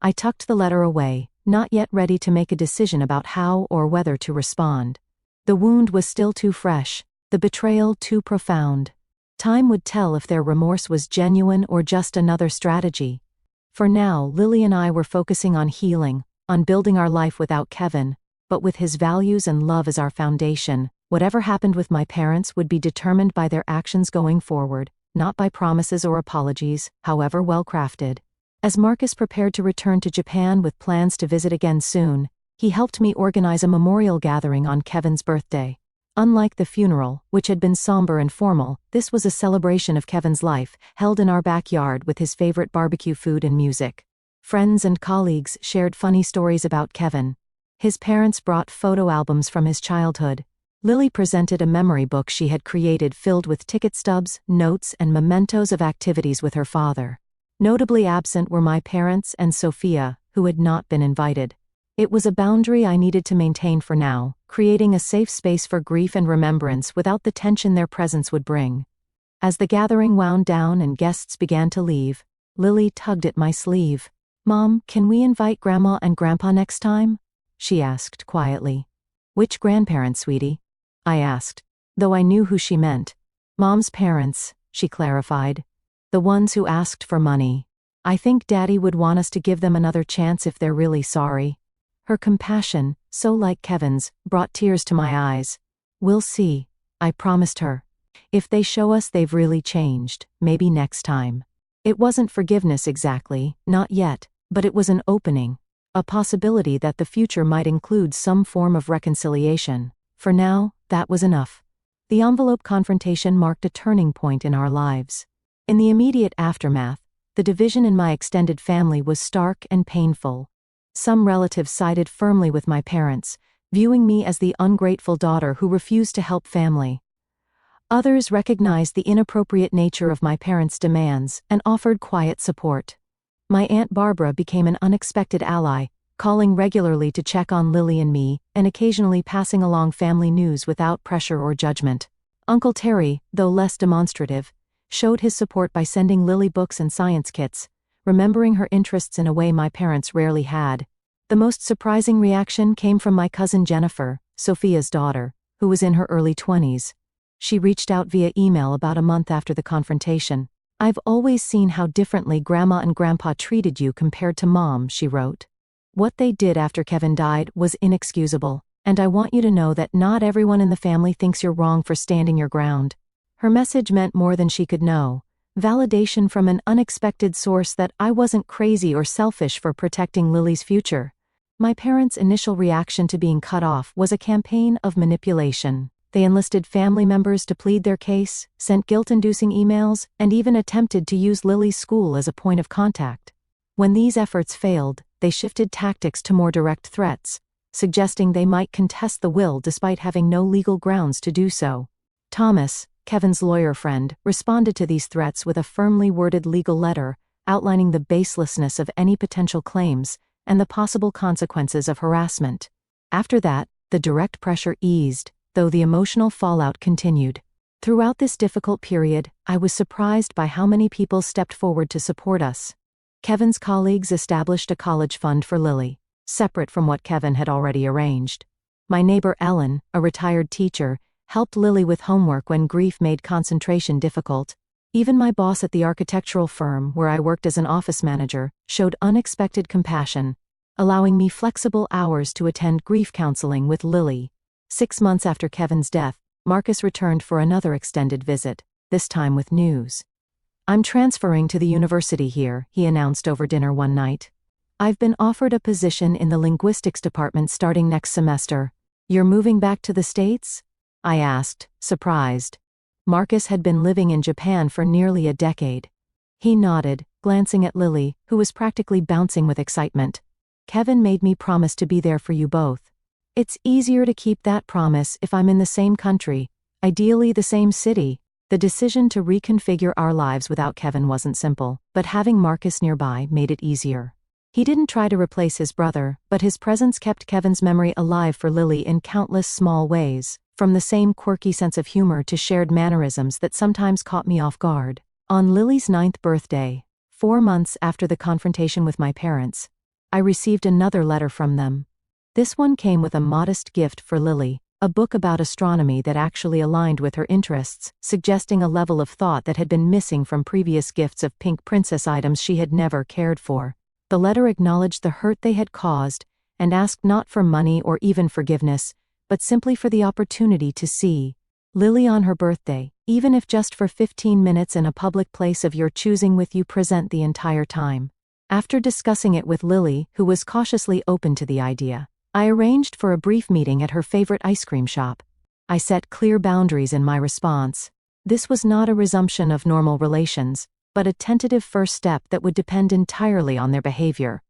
I tucked the letter away, not yet ready to make a decision about how or whether to respond. The wound was still too fresh, the betrayal too profound. Time would tell if their remorse was genuine or just another strategy. For now, Lily and I were focusing on healing, on building our life without Kevin, but with his values and love as our foundation. Whatever happened with my parents would be determined by their actions going forward, not by promises or apologies, however well crafted. As Marcus prepared to return to Japan with plans to visit again soon, he helped me organize a memorial gathering on Kevin's birthday. Unlike the funeral, which had been somber and formal, this was a celebration of Kevin's life, held in our backyard with his favorite barbecue food and music. Friends and colleagues shared funny stories about Kevin. His parents brought photo albums from his childhood. Lily presented a memory book she had created filled with ticket stubs, notes, and mementos of activities with her father. Notably absent were my parents and Sophia, who had not been invited. It was a boundary I needed to maintain for now, creating a safe space for grief and remembrance without the tension their presence would bring. As the gathering wound down and guests began to leave, Lily tugged at my sleeve. "Mom, can we invite Grandma and Grandpa next time?" she asked quietly. "Which grandparents, sweetie?" I asked, though I knew who she meant. "Mom's parents," she clarified. "The ones who asked for money. I think Daddy would want us to give them another chance if they're really sorry." Her compassion, so like Kevin's, brought tears to my eyes. "We'll see," I promised her. "If they show us they've really changed, maybe next time." It wasn't forgiveness exactly, not yet, but it was an opening, a possibility that the future might include some form of reconciliation. For now, that was enough. The envelope confrontation marked a turning point in our lives. In the immediate aftermath, the division in my extended family was stark and painful. Some relatives sided firmly with my parents, viewing me as the ungrateful daughter who refused to help family. Others recognized the inappropriate nature of my parents' demands and offered quiet support. My Aunt Barbara became an unexpected ally, calling regularly to check on Lily and me, and occasionally passing along family news without pressure or judgment. Uncle Terry, though less demonstrative, showed his support by sending Lily books and science kits, remembering her interests in a way my parents rarely had. The most surprising reaction came from my cousin Jennifer, Sophia's daughter, who was in her early 20s. She reached out via email about a month after the confrontation. "I've always seen how differently Grandma and Grandpa treated you compared to Mom," she wrote. "What they did after Kevin died was inexcusable, and I want you to know that not everyone in the family thinks you're wrong for standing your ground." Her message meant more than she could know. Validation from an unexpected source that I wasn't crazy or selfish for protecting Lily's future. My parents' initial reaction to being cut off was a campaign of manipulation. They enlisted family members to plead their case, sent guilt-inducing emails, and even attempted to use Lily's school as a point of contact. When these efforts failed, they shifted tactics to more direct threats, suggesting they might contest the will despite having no legal grounds to do so. Thomas, Kevin's lawyer friend, responded to these threats with a firmly worded legal letter, outlining the baselessness of any potential claims and the possible consequences of harassment. After that, the direct pressure eased, though the emotional fallout continued. Throughout this difficult period, I was surprised by how many people stepped forward to support us. Kevin's colleagues established a college fund for Lily, separate from what Kevin had already arranged. My neighbor Ellen, a retired teacher, helped Lily with homework when grief made concentration difficult. Even my boss at the architectural firm where I worked as an office manager showed unexpected compassion, allowing me flexible hours to attend grief counseling with Lily. 6 months after Kevin's death, Marcus returned for another extended visit, this time with news. "I'm transferring to the university here," he announced over dinner one night. "I've been offered a position in the linguistics department starting next semester." "You're moving back to the States?" I asked, surprised. Marcus had been living in Japan for nearly a decade. He nodded, glancing at Lily, who was practically bouncing with excitement. "Kevin made me promise to be there for you both. It's easier to keep that promise if I'm in the same country, ideally the same city." The decision to reconfigure our lives without Kevin wasn't simple, but having Marcus nearby made it easier. He didn't try to replace his brother, but his presence kept Kevin's memory alive for Lily in countless small ways, from the same quirky sense of humor to shared mannerisms that sometimes caught me off guard. On Lily's 9th birthday, 4 months after the confrontation with my parents, I received another letter from them. This one came with a modest gift for Lily, a book about astronomy that actually aligned with her interests, suggesting a level of thought that had been missing from previous gifts of pink princess items she had never cared for. The letter acknowledged the hurt they had caused, and asked not for money or even forgiveness, but simply for the opportunity to see Lily on her birthday, even if just for 15 minutes in a public place of your choosing with you present the entire time. After discussing it with Lily, who was cautiously open to the idea, I arranged for a brief meeting at her favorite ice cream shop. I set clear boundaries in my response. This was not a resumption of normal relations, but a tentative first step that would depend entirely on their behavior.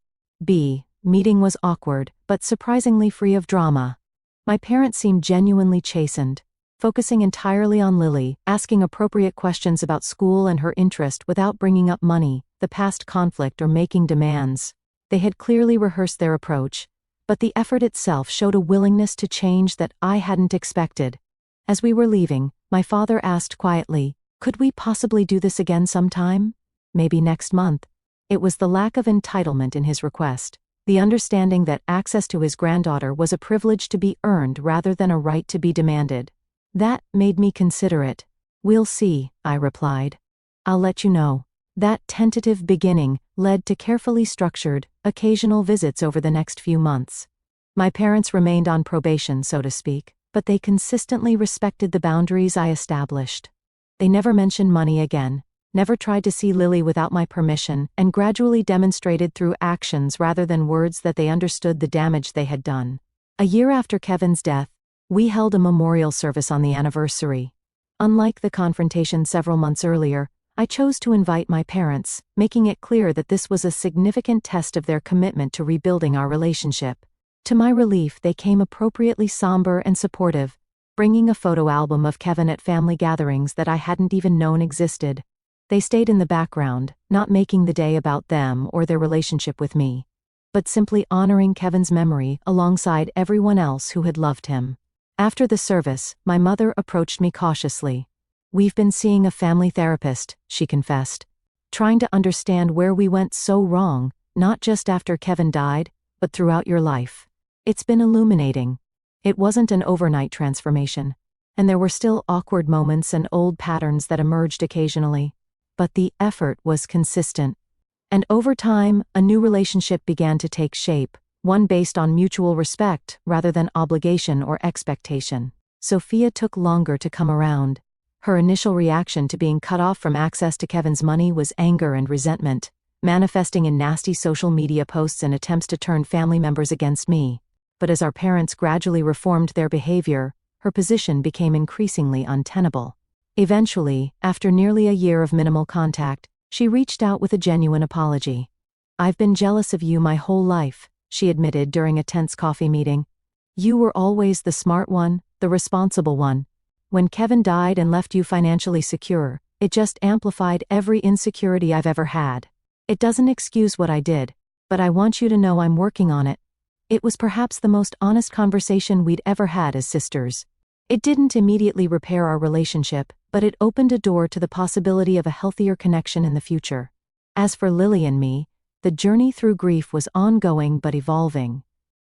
Meeting was awkward, but surprisingly free of drama. My parents seemed genuinely chastened, focusing entirely on Lily, asking appropriate questions about school and her interest without bringing up money, the past conflict, or making demands. They had clearly rehearsed their approach, but the effort itself showed a willingness to change that I hadn't expected. As we were leaving, my father asked quietly, "Could we possibly do this again sometime? Maybe next month?" It was the lack of entitlement in his request, the understanding that access to his granddaughter was a privilege to be earned rather than a right to be demanded. That made me consider it. "We'll see," I replied. "I'll let you know." That tentative beginning led to carefully structured, occasional visits over the next few months. My parents remained on probation, so to speak, but they consistently respected the boundaries I established. They never mentioned money again, never tried to see Lily without my permission, and gradually demonstrated through actions rather than words that they understood the damage they had done. A year after Kevin's death, we held a memorial service on the anniversary. Unlike the confrontation several months earlier, I chose to invite my parents, making it clear that this was a significant test of their commitment to rebuilding our relationship. To my relief, they came appropriately somber and supportive, bringing a photo album of Kevin at family gatherings that I hadn't even known existed. They stayed in the background, not making the day about them or their relationship with me, but simply honoring Kevin's memory alongside everyone else who had loved him. After the service, my mother approached me cautiously. "We've been seeing a family therapist," she confessed, "trying to understand where we went so wrong, not just after Kevin died, but throughout your life. It's been illuminating. It wasn't an overnight transformation, and there were still awkward moments and old patterns that emerged occasionally, but the effort was consistent. And over time, a new relationship began to take shape, one based on mutual respect rather than obligation or expectation." Sophia took longer to come around. Her initial reaction to being cut off from access to Kevin's money was anger and resentment, manifesting in nasty social media posts and attempts to turn family members against me. But as our parents gradually reformed their behavior, her position became increasingly untenable. Eventually, after nearly a year of minimal contact, she reached out with a genuine apology. "I've been jealous of you my whole life," she admitted during a tense coffee meeting. "You were always the smart one, the responsible one. When Kevin died and left you financially secure, it just amplified every insecurity I've ever had. It doesn't excuse what I did, but I want you to know I'm working on it." It was perhaps the most honest conversation we'd ever had as sisters. It didn't immediately repair our relationship, but it opened a door to the possibility of a healthier connection in the future. As for Lily and me, the journey through grief was ongoing but evolving.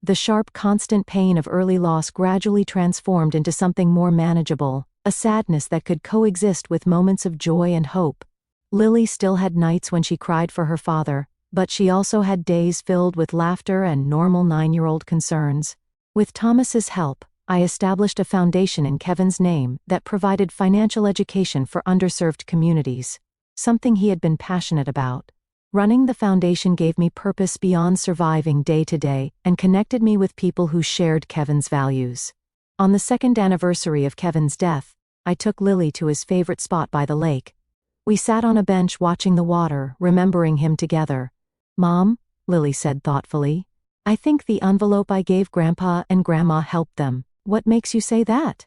The sharp, constant pain of early loss gradually transformed into something more manageable, a sadness that could coexist with moments of joy and hope. Lily still had nights when she cried for her father, but she also had days filled with laughter and normal 9-year-old concerns. With Thomas's help, I established a foundation in Kevin's name that provided financial education for underserved communities, something he had been passionate about. Running the foundation gave me purpose beyond surviving day to day and connected me with people who shared Kevin's values. On the second anniversary of Kevin's death, I took Lily to his favorite spot by the lake. We sat on a bench watching the water, remembering him together. "Mom," Lily said thoughtfully, "I think the envelope I gave Grandpa and Grandma helped them." "What makes you say that?"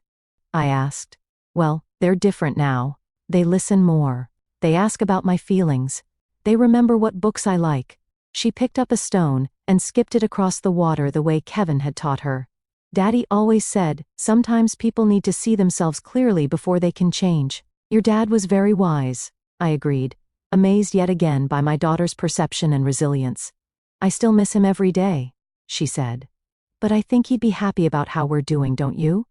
I asked. "Well, they're different now. They listen more. They ask about my feelings. They remember what books I like." She picked up a stone and skipped it across the water the way Kevin had taught her. "Daddy always said, sometimes people need to see themselves clearly before they can change." "Your dad was very wise," I agreed, amazed yet again by my daughter's perception and resilience. "I still miss him every day," she said. "But I think he'd be happy about how we're doing, don't you?"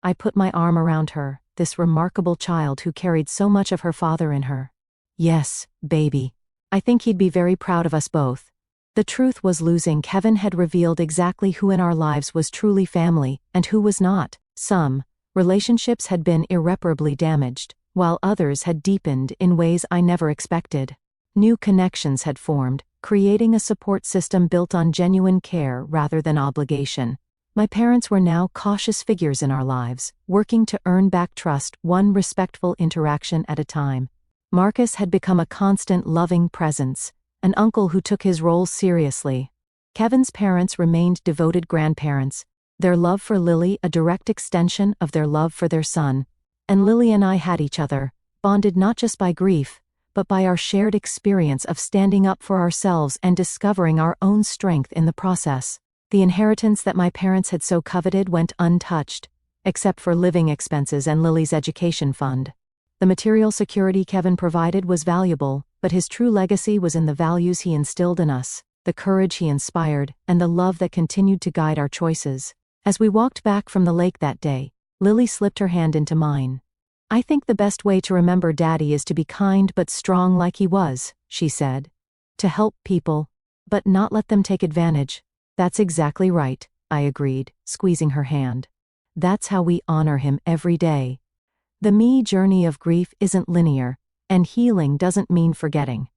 I put my arm around her, this remarkable child who carried so much of her father in her. "Yes, baby. I think he'd be very proud of us both." The truth was, losing Kevin had revealed exactly who in our lives was truly family and who was not. Some relationships had been irreparably damaged, while others had deepened in ways I never expected. New connections had formed, creating a support system built on genuine care rather than obligation. My parents were now cautious figures in our lives, working to earn back trust one respectful interaction at a time. Marcus had become a constant loving presence, an uncle who took his role seriously. Kevin's parents remained devoted grandparents, their love for Lily a direct extension of their love for their son. And Lily and I had each other, bonded not just by grief, but by our shared experience of standing up for ourselves and discovering our own strength in the process. The inheritance that my parents had so coveted went untouched, except for living expenses and Lily's education fund. The material security Kevin provided was valuable, but his true legacy was in the values he instilled in us, the courage he inspired, and the love that continued to guide our choices. As we walked back from the lake that day, Lily slipped her hand into mine. "I think the best way to remember Daddy is to be kind but strong like he was," she said. "To help people, but not let them take advantage." "That's exactly right," I agreed, squeezing her hand. "That's how we honor him every day." The me journey of grief isn't linear, and healing doesn't mean forgetting.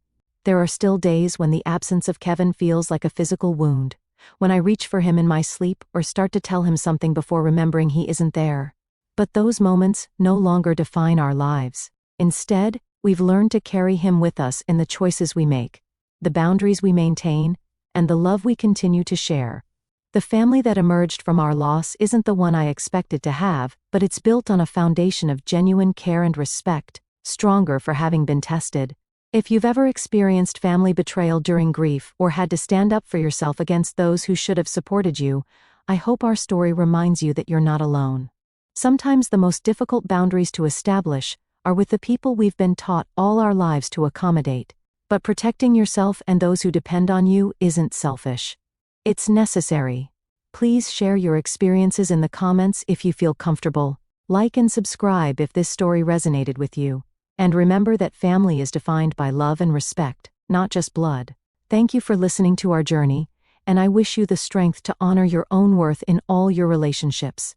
There are still days when the absence of Kevin feels like a physical wound, when I reach for him in my sleep or start to tell him something before remembering he isn't there. But those moments no longer define our lives. Instead, we've learned to carry him with us in the choices we make, the boundaries we maintain, and the love we continue to share. The family that emerged from our loss isn't the one I expected to have, but it's built on a foundation of genuine care and respect, stronger for having been tested. If you've ever experienced family betrayal during grief or had to stand up for yourself against those who should have supported you, I hope our story reminds you that you're not alone. Sometimes the most difficult boundaries to establish are with the people we've been taught all our lives to accommodate. But protecting yourself and those who depend on you isn't selfish. It's necessary. Please share your experiences in the comments if you feel comfortable. Like and subscribe if this story resonated with you. And remember that family is defined by love and respect, not just blood. Thank you for listening to our journey, and I wish you the strength to honor your own worth in all your relationships.